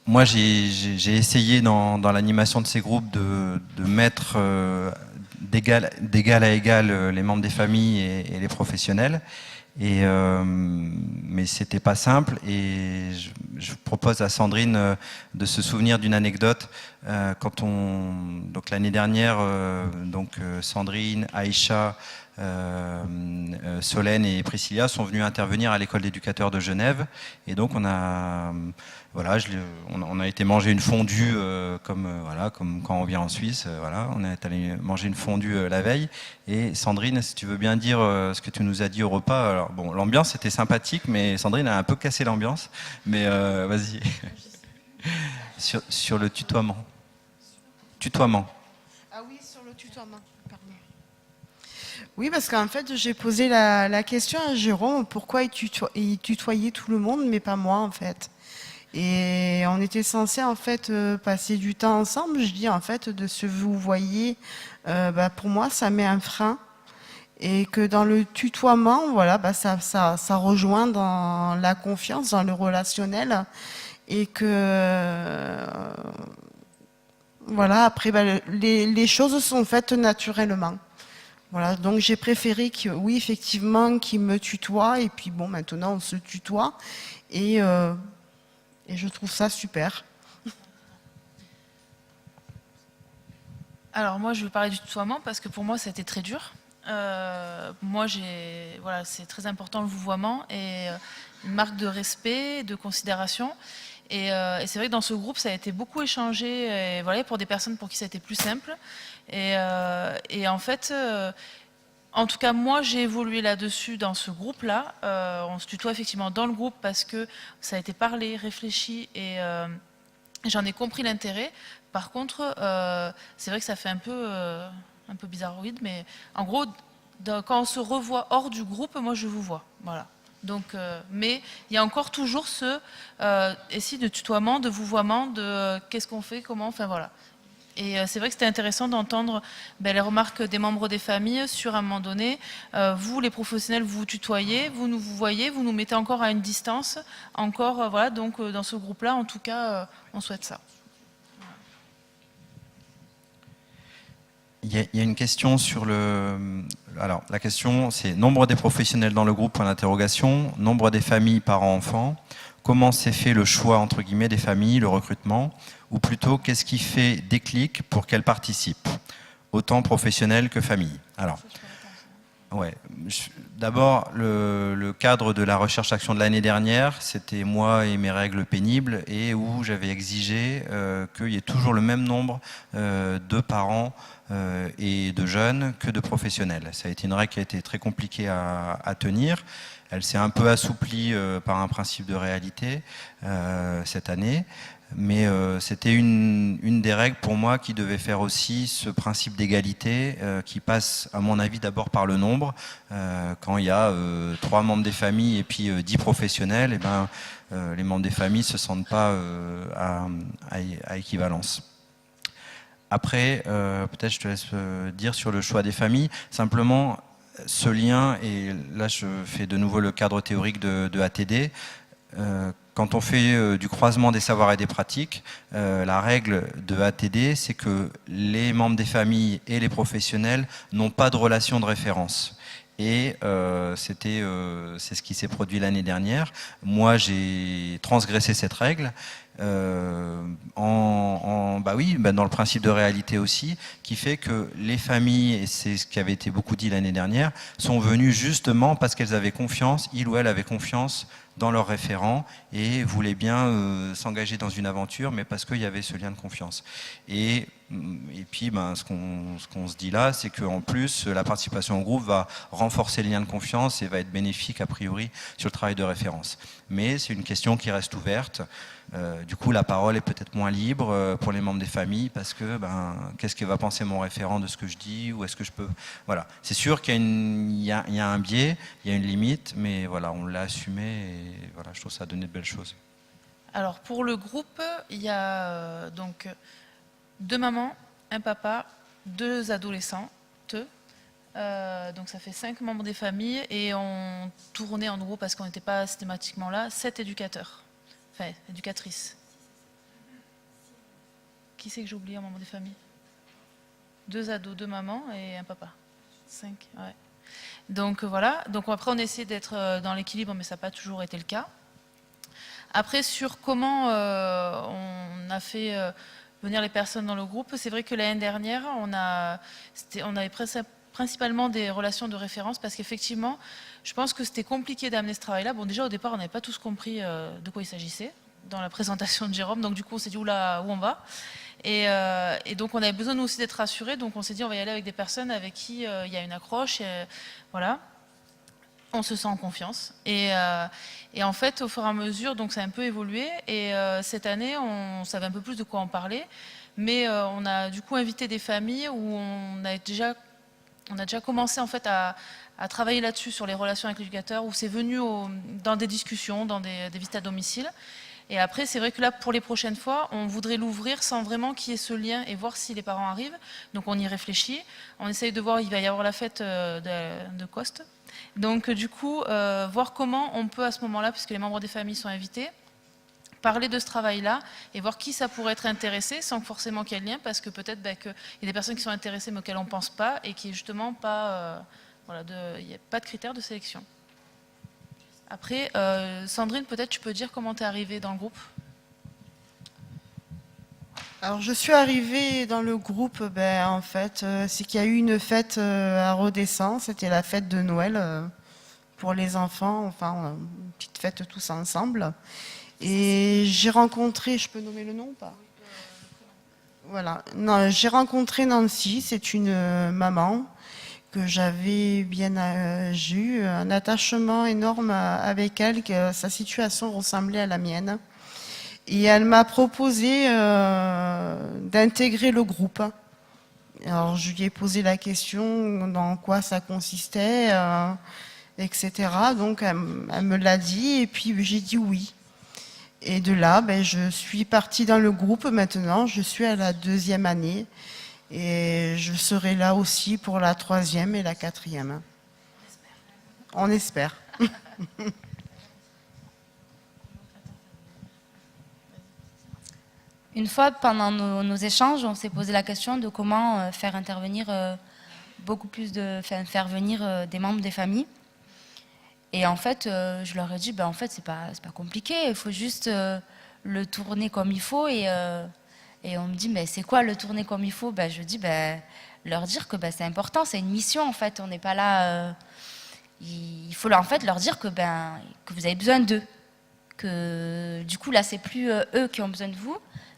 moi, j'ai essayé dans l'animation de ces groupes de mettre d'égal à égal les membres des familles et les professionnels. Mais c'était pas simple et je propose à Sandrine de se souvenir d'une anecdote donc l'année dernière Sandrine, Aïcha, Solène et Priscilla sont venues intervenir à l'école d'éducateurs de Genève et donc on a été manger une fondue comme quand on vient en Suisse, on est allé manger une fondue la veille. Et Sandrine, si tu veux bien dire ce que tu nous as dit au repas. Alors bon, l'ambiance était sympathique, mais Sandrine a un peu cassé l'ambiance. Mais vas-y. sur le tutoiement. Ah oui, sur le tutoiement. Pardon. Oui, parce qu'en fait, j'ai posé la question à Jérôme, pourquoi il tutoyait tout le monde, mais pas moi, en fait. Et on était censé en fait passer du temps ensemble. Je dis en fait de se vouvoyer, pour moi ça met un frein et que dans le tutoiement, ça rejoint dans la confiance, dans le relationnel et que après les choses sont faites naturellement. Voilà, donc j'ai préféré qu'il me tutoie et puis bon maintenant on se tutoie et je trouve ça super. Alors moi, je veux parler du tutoiement parce que pour moi, ça a été très dur. C'est très important le vouvoiement et une marque de respect, de considération. Et c'est vrai que dans ce groupe, ça a été beaucoup échangé. Et, pour des personnes pour qui ça a été plus simple. Et en fait, en tout cas, moi, j'ai évolué là-dessus dans ce groupe-là. On se tutoie effectivement dans le groupe parce que ça a été parlé, réfléchi et j'en ai compris l'intérêt. Par contre, c'est vrai que ça fait un peu bizarroïde, mais en gros, quand on se revoit hors du groupe, moi, je vous vois. Voilà. Donc, mais il y a encore toujours ici de tutoiement, de vouvoiement, de qu'est-ce qu'on fait, comment, enfin voilà. Et c'est vrai que c'était intéressant d'entendre les remarques des membres des familles sur un moment donné. Vous, les professionnels, vous tutoyez, vous nous voyez, vous nous mettez encore à une distance. Encore, donc dans ce groupe-là, en tout cas, on souhaite ça. Il y a une question sur le... Alors, la question, c'est nombre des professionnels dans le groupe, point d'interrogation, nombre des familles, parents, enfants. Comment s'est fait le choix, entre guillemets, des familles, le recrutement? Ou plutôt, qu'est-ce qui fait déclic pour qu'elles participent? Autant professionnels que familles. Alors, D'abord, le cadre de la recherche-action de l'année dernière, c'était moi et mes règles pénibles, et où j'avais exigé qu'il y ait toujours le même nombre de parents et de jeunes que de professionnels. Ça a été une règle qui a été très compliquée à tenir. Elle s'est un peu assouplie par un principe de réalité cette année. Mais c'était une des règles pour moi qui devait faire aussi ce principe d'égalité qui passe à mon avis d'abord par le nombre. Quand il y a 3 membres des familles et puis 10 professionnels, et ben, les membres des familles ne se sentent pas à équivalence. Après, peut-être je te laisse dire sur le choix des familles. Simplement, ce lien, et là je fais de nouveau le cadre théorique de ATD, quand on fait du croisement des savoirs et des pratiques, la règle de ATD, c'est que les membres des familles et les professionnels n'ont pas de relation de référence. Et c'est ce qui s'est produit l'année dernière. Moi, j'ai transgressé cette règle dans le principe de réalité aussi, qui fait que les familles, et c'est ce qui avait été beaucoup dit l'année dernière, sont venues justement parce qu'elles avaient confiance, il ou elle avait confiance dans leurs référents et voulaient bien s'engager dans une aventure, mais parce qu'il y avait ce lien de confiance. Et puis, ce qu'on se dit là, c'est qu'en plus, la participation au groupe va renforcer le lien de confiance et va être bénéfique, a priori, sur le travail de référence. Mais c'est une question qui reste ouverte. Du coup, la parole est peut-être moins libre pour les membres des familles parce que, qu'est-ce que va penser mon référent de ce que je dis, ou est-ce que je peux... Voilà. C'est sûr qu'il y a un biais, il y a une limite, mais voilà, on l'a assumé et voilà, je trouve que ça a donné de belles choses. Alors, pour le groupe, il y a donc 2 mamans, un papa, 2 adolescents, donc ça fait 5 membres des familles, et on tournait en gros, parce qu'on n'était pas systématiquement là, 7 éducateurs, enfin éducatrices. Qui c'est que j'ai oublié en membre des familles? 2 ados, 2 mamans et un papa. 5, ouais. Donc voilà, donc après on essaie d'être dans l'équilibre, mais ça n'a pas toujours été le cas. Après, sur comment on a fait venir les personnes dans le groupe, c'est vrai que l'année dernière, on avait principalement des relations de référence, parce qu'effectivement, je pense que c'était compliqué d'amener ce travail-là. Bon, déjà au départ, on n'avait pas tous compris de quoi il s'agissait dans la présentation de Jérôme, donc du coup on s'est dit oula, où on va, et donc on avait besoin nous aussi d'être rassurés, donc on s'est dit on va y aller avec des personnes avec qui il y a une accroche, et, voilà. On se sent en confiance, et en fait au fur et à mesure, donc ça a un peu évolué, et cette année on savait un peu plus de quoi en parler, mais on a du coup invité des familles où on a déjà commencé en fait à travailler là-dessus, sur les relations avec l'éducateur, où c'est venu dans des discussions, dans des visites à domicile. Et après, c'est vrai que là, pour les prochaines fois, on voudrait l'ouvrir sans vraiment qu'il y ait ce lien et voir si les parents arrivent. Donc on y réfléchit. On essaye de voir, il va y avoir la fête de Coste. Donc du coup, voir comment on peut à ce moment-là, puisque les membres des familles sont invités, parler de ce travail-là et voir qui ça pourrait être intéressé, sans forcément qu'il y ait le lien, parce que peut-être qu'il y a des personnes qui sont intéressées mais auxquelles on ne pense pas, et qui est justement pas, il n'y a pas de critères de sélection. Après, Sandrine, peut-être tu peux dire comment tu es arrivée dans le groupe? Alors, je suis arrivée dans le groupe, en fait, c'est qu'il y a eu une fête à Rodescent, c'était la fête de Noël pour les enfants, enfin, une petite fête tous ensemble. Et j'ai rencontré, je peux nommer le nom ou pas? Voilà, non, j'ai rencontré Nancy, c'est une maman que j'avais j'ai eu un attachement énorme avec elle, que sa situation ressemblait à la mienne. Et elle m'a proposé d'intégrer le groupe. Alors je lui ai posé la question dans quoi ça consistait, etc. Donc elle me l'a dit, et puis j'ai dit oui. Et de là, je suis partie dans le groupe. Maintenant, je suis à la 2e année. Et je serai là aussi pour la 3e et la 4e. On espère. Une fois, pendant nos échanges, on s'est posé la question de comment faire intervenir faire venir des membres des familles. Et en fait, je leur ai dit, en fait, c'est pas compliqué, il faut juste le tourner comme il faut. Et on me dit, mais c'est quoi le tourner comme il faut? Je dis, leur dire que c'est important, c'est une mission en fait, on n'est pas là. il faut en fait leur dire que vous avez besoin d'eux. Que du coup là c'est plus eux qui ont besoin de vous,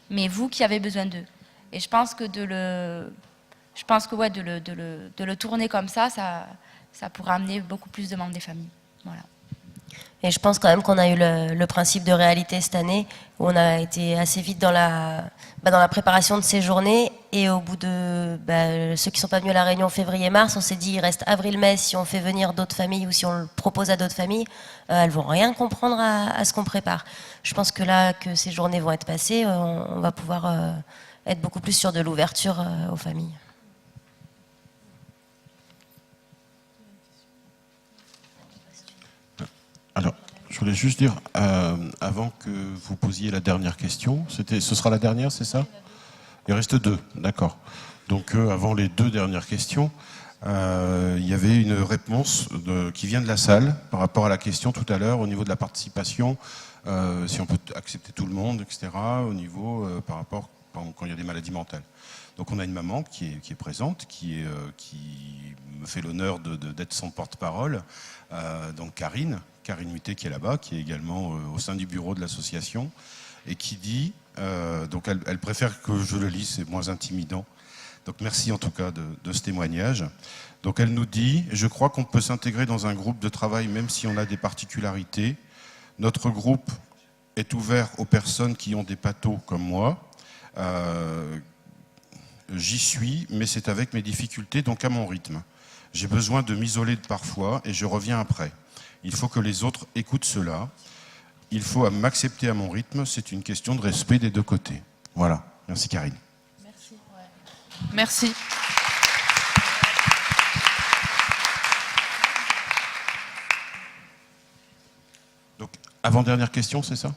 mais vous qui avez besoin d'eux. Et je pense que de le tourner comme ça pourrait amener beaucoup plus de membres des familles. Voilà. Et je pense quand même qu'on a eu le principe de réalité cette année, où on a été assez vite dans la préparation de ces journées. Et au bout de ceux qui ne sont pas venus à la réunion février-mars, on s'est dit il reste avril-mai, si on fait venir d'autres familles ou si on le propose à d'autres familles, elles ne vont rien comprendre à ce qu'on prépare. Je pense que là, que ces journées vont être passées, on va pouvoir être beaucoup plus sur de l'ouverture aux familles. Alors, je voulais juste dire, avant que vous posiez la dernière question, ce sera la dernière, c'est ça? Il reste 2, d'accord. Donc, avant les 2 dernières questions, il y avait une réponse qui vient de la salle par rapport à la question tout à l'heure au niveau de la participation, si on peut accepter tout le monde, etc., au niveau par rapport quand il y a des maladies mentales. Donc on a une maman qui est présente, qui me fait l'honneur d'être son porte-parole, donc Karine Muté qui est là-bas, qui est également au sein du bureau de l'association, et qui dit, donc elle préfère que je le lise, c'est moins intimidant. Donc merci en tout cas de ce témoignage. Donc elle nous dit, je crois qu'on peut s'intégrer dans un groupe de travail même si on a des particularités. Notre groupe est ouvert aux personnes qui ont des pathos comme moi. J'y suis, mais c'est avec mes difficultés, donc à mon rythme. J'ai besoin de m'isoler parfois et je reviens après. Il faut que les autres écoutent cela. Il faut m'accepter à mon rythme. C'est une question de respect des 2 côtés. Voilà. Merci Karine. Merci. Ouais. Merci. Donc, avant-dernière question, c'est ça?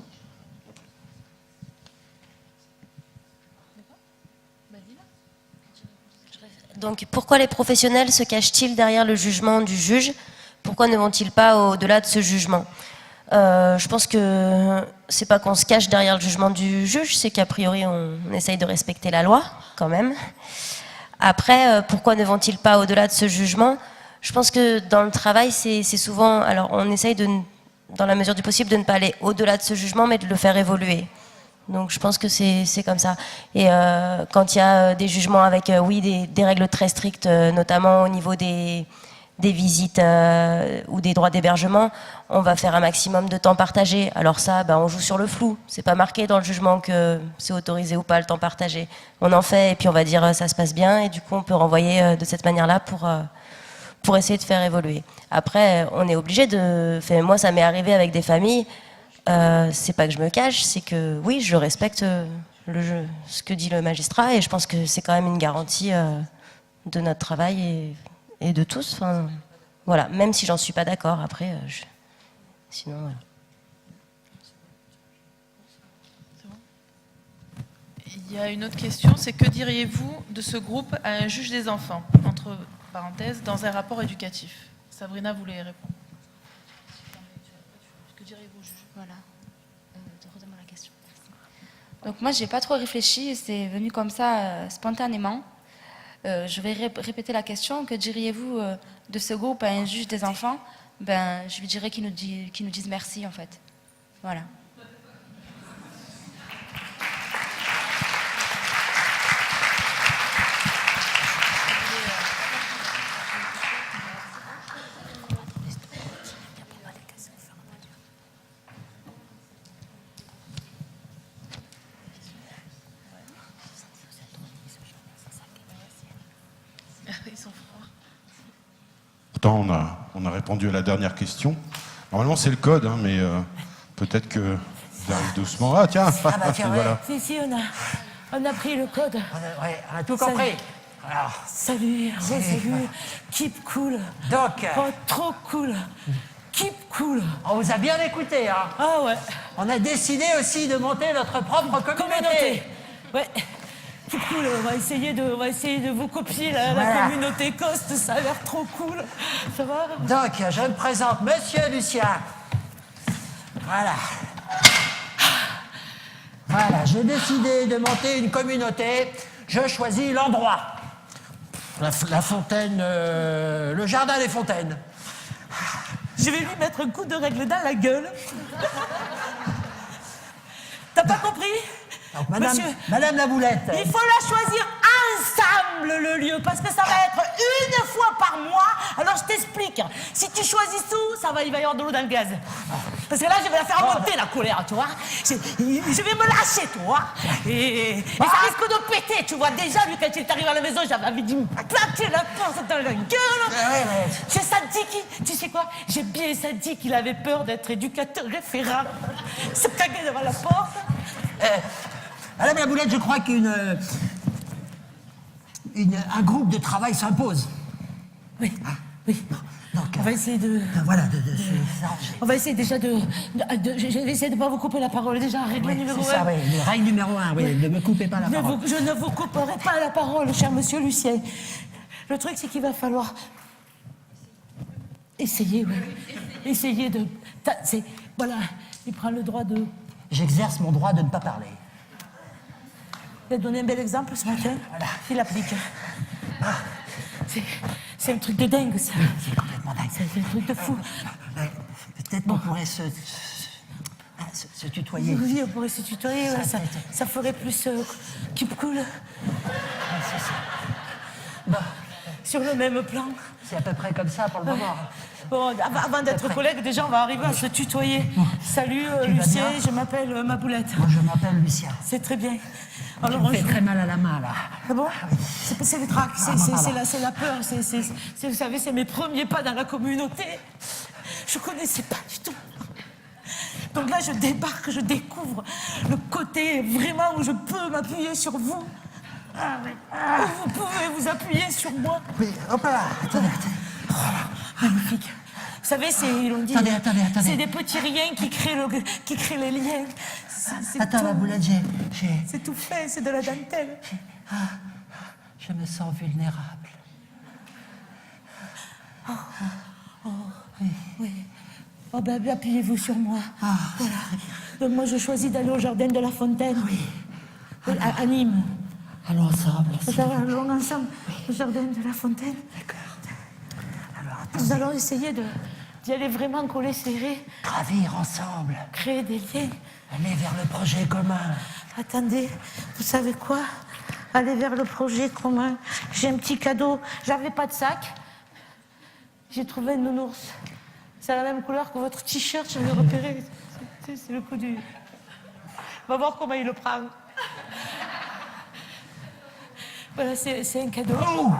Donc pourquoi les professionnels se cachent-ils derrière le jugement du juge? Pourquoi ne vont-ils pas au-delà de ce jugement? Je pense que c'est pas qu'on se cache derrière le jugement du juge, c'est qu'a priori on essaye de respecter la loi quand même. Après, pourquoi ne vont-ils pas au-delà de ce jugement? Je pense que dans le travail, c'est souvent... Alors on essaye dans la mesure du possible de ne pas aller au-delà de ce jugement, mais de le faire évoluer. Donc je pense que c'est comme ça. Et quand il y a des jugements avec, des règles très strictes, notamment au niveau des visites ou des droits d'hébergement, on va faire un maximum de temps partagé. Alors ça, on joue sur le flou. C'est pas marqué dans le jugement que c'est autorisé ou pas le temps partagé. On en fait et puis on va dire ça se passe bien et du coup on peut renvoyer de cette manière-là pour essayer de faire évoluer. Après, on est obligé de... moi, ça m'est arrivé avec des familles. C'est pas que je me cache, c'est que oui, je respecte ce que dit le magistrat et je pense que c'est quand même une garantie de notre travail et de tous. Enfin, voilà, même si j'en suis pas d'accord. Après, sinon, voilà. Il y a une autre question, c'est que diriez-vous de ce groupe à un juge des enfants, entre parenthèses, dans un rapport éducatif? Sabrina voulait répondre. Que diriez-vous au juge? Voilà. Redemande la question. Donc moi, j'ai pas trop réfléchi, c'est venu comme ça spontanément. Je vais répéter la question. Que diriez-vous de ce groupe à un juge des enfants? Je lui dirais qu'il nous dise merci en fait. Voilà. Ils sont froids. Pourtant, on a répondu à la dernière question. Normalement, c'est le code, hein, mais peut-être que j'arrive doucement. Ah tiens, tiens, voilà. Si, on a pris le code. On a tout compris. Alors, Salut. Keep cool. Donc, trop cool. Keep cool. on vous a bien écouté. Hein. Ah ouais. On a décidé aussi de monter notre propre communauté. Ouais. Keep cool. On va essayer de vous copier la Voilà. communauté Coste. Ça a l'air trop cool. Ça va? Donc, je me présente, Monsieur Lucien. Voilà. Voilà, j'ai décidé de monter une communauté. Je choisis l'endroit. La fontaine, le jardin des fontaines. Je vais lui mettre un coup de règle dans la gueule. T'as pas compris? Donc, madame, Monsieur, madame la boulette. il faut la choisir ensemble, le lieu, parce que ça va être une fois par mois. Alors, je t'explique. Si tu choisis tout, il va y avoir de l'eau dans le gaz. Parce que là, je vais la faire monter, la colère, tu vois. Je vais me lâcher, tu vois. Et ça risque de péter, tu vois. Déjà, lui, quand il est arrivé à la maison, j'avais envie de me plaquer la porte dans la gueule. J'ai senti qu'il... Tu sais quoi? J'ai bien senti qu'il avait peur d'être éducateur référent. Se caguer devant la porte. Madame la boulette, je crois qu'un groupe de travail s'impose. Oui, oui. Donc, on va essayer de... Voilà, On va essayer déjà je vais essayer de ne pas vous couper la parole. Déjà, règle numéro 1. C'est ça, oui. Règle numéro 1, oui. Ne me coupez pas la parole. Je ne vous couperai pas la parole, cher monsieur Lucien. Le truc, c'est qu'il va falloir... Essayer, oui. Essayer de... Voilà, il prend le droit de... J'exerce mon droit de ne pas parler. Il a donné un bel exemple ce matin. Voilà. Il applique. C'est un truc de dingue, ça. C'est complètement dingue. C'est un truc de fou. Peut-être qu'on pourrait se tutoyer. Oui, on pourrait se tutoyer. Ouais, ça ferait plus keep cool. C'est ça. Bon, Sur le même plan. c'est à peu près comme ça pour le moment. Bon, avant d'être collègues, déjà, on va arriver à se tutoyer. Salut, Tu vas Lucien, bien je m'appelle ma boulette. Moi, je m'appelle Lucien. C'est très bien. Tu me fais très mal à la main, là. Ah bon? C'est le trac, c'est la peur, vous savez, c'est mes premiers pas dans la communauté. Je connaissais pas du tout. Donc là, je débarque, je découvre le côté vraiment où je peux m'appuyer sur vous. Où vous pouvez vous appuyer sur moi. Oui, hop là, attendez. Magnifique. Vous savez, ils l'ont dit. Attendez. C'est des petits riens qui créent les liens. Attends, la boulette, C'est tout fait, c'est de la dentelle. Je me sens vulnérable. Oui. Oh ben, appuyez-vous sur moi. Voilà. Donc moi, je choisis d'aller au jardin de la Fontaine. Oui. À Nîmes. Allons ensemble. Allons ensemble au jardin de la Fontaine. D'accord. Nous allons essayer d'y aller vraiment coller serré. Gravir ensemble. Créer des liens. Aller vers le projet commun. Attendez, vous savez quoi? Aller vers le projet commun. J'ai un petit cadeau. J'avais pas de sac. J'ai trouvé une nounours. C'est la même couleur que votre t-shirt, j'avais repéré. C'est le coup du... On va voir comment il le prend. Voilà, c'est un cadeau. Oh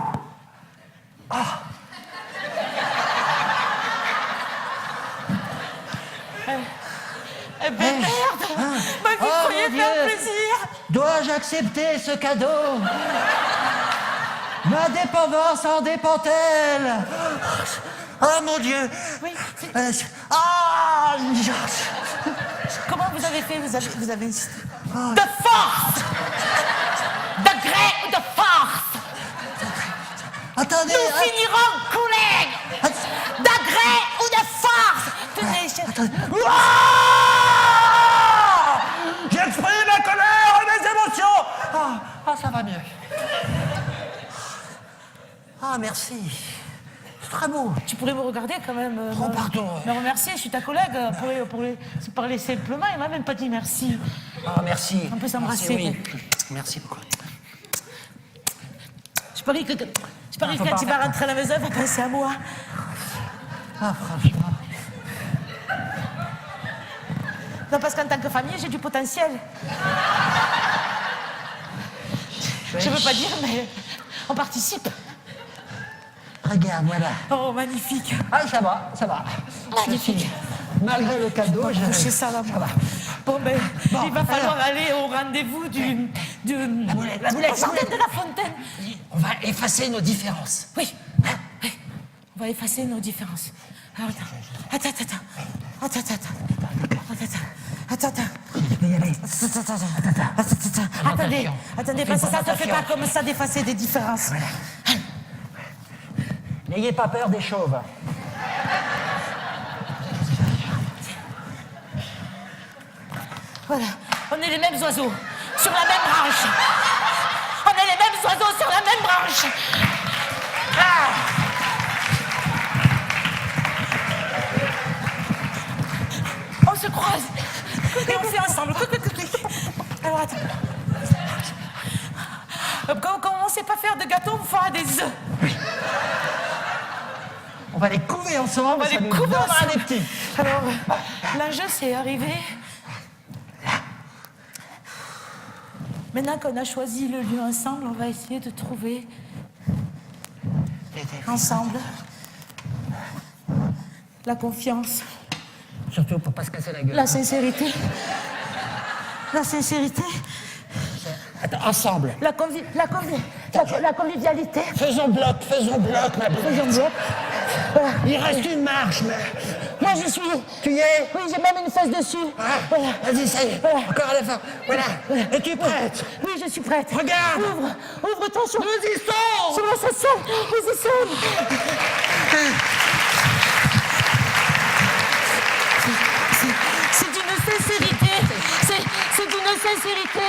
ah. Eh ben merde! Ma vie croyait faire plaisir! Dois-je accepter ce cadeau? Ma dépendance en dépend-elle? Oh mon Dieu! Oui. Ah! Comment vous avez fait? Vous avez insisté. De force! De gré ou de force! Attendez! Nous finirons collègues! De gré ou de force! Tenez, J'exprime ma colère et mes émotions! Ah, ça va mieux. Ah, merci. C'est très beau. Tu pourrais me regarder quand même. Oh, pardon. Me remercier, je suis ta collègue. Pour se parler simplement, il m'a même pas dit merci. Ah, merci. On peut s'embrasser. Merci, oui. Merci beaucoup. Je parie que quand tu vas rentrer à la maison, il va penser à moi. Ah, franchement. Non, parce qu'en tant que famille, j'ai du potentiel. Je veux pas dire, mais on participe. Regarde, voilà. Oh, magnifique. Ah, ça va. Magnifique. Malgré le cadeau, j'ai ça là. Ça va. Bon, ben, il va falloir aller au rendez-vous La boulette, jardin de la Fontaine. On va effacer nos différences. Oui. On va effacer nos différences. Alors, attends. Je vais y aller. Attendez, parce que ça te fait pas comme ça d'effacer des différences. Voilà. N'ayez pas peur des chauves. Voilà, on est les mêmes oiseaux, sur la même branche. On est les mêmes oiseaux sur la même branche. se croise. Et on fait ensemble. Alors, attends. Comme on ne sait pas faire de gâteau, on fera des œufs. On va les couver ensemble, On va ça les nous couver donnera ensemble. des petits. Alors, l'enjeu, c'est arrivé. Maintenant qu'on a choisi le lieu ensemble, on va essayer de trouver ensemble la confiance, Surtout pour pas se casser la gueule. la sincérité. La sincérité, Attends, ensemble. la convivialité. Faisons bloc, ma belle. Faisons bloc. Voilà. Il reste une marche, mais... Moi, je suis. Tu y es? Oui, j'ai même une fesse dessus. Ah, Voilà. Vas-y, ça y est. Voilà. Encore à la fin. Voilà. Es-tu prête? Oui, je suis prête. Regarde. Ouvre-toi sur... Nous y sommes. Sur la scène. Nous y sommes. C'est d'une sincérité. C'est d'une sincérité.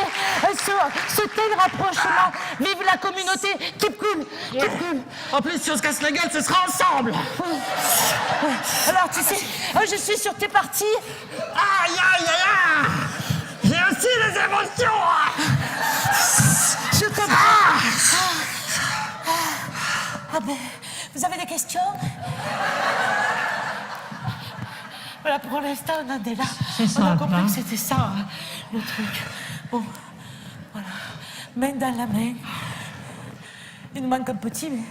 Ce tel rapprochement. Vive la communauté. Keep cool. Keep cool. En plus, si on se casse la gueule, ce sera ensemble. Alors, tu sais, je suis sur tes parties. Aïe, aïe, aïe, aïe. J'ai aussi les émotions. Je te Ah ben, vous avez des questions? Voilà, pour l'instant, on en est là. On a compris que c'était ça, hein, le truc. Bon, voilà. Main dans la main. Il nous manque un petit, mais...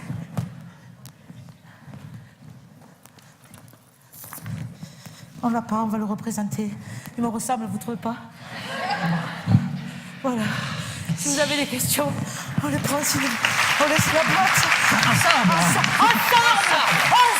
On l'a pas, on va le représenter. Il me ressemble, vous trouvez pas? Voilà. Si vous avez des questions, on les prend, sinon on laisse la boîte. Ensemble. Ensemble.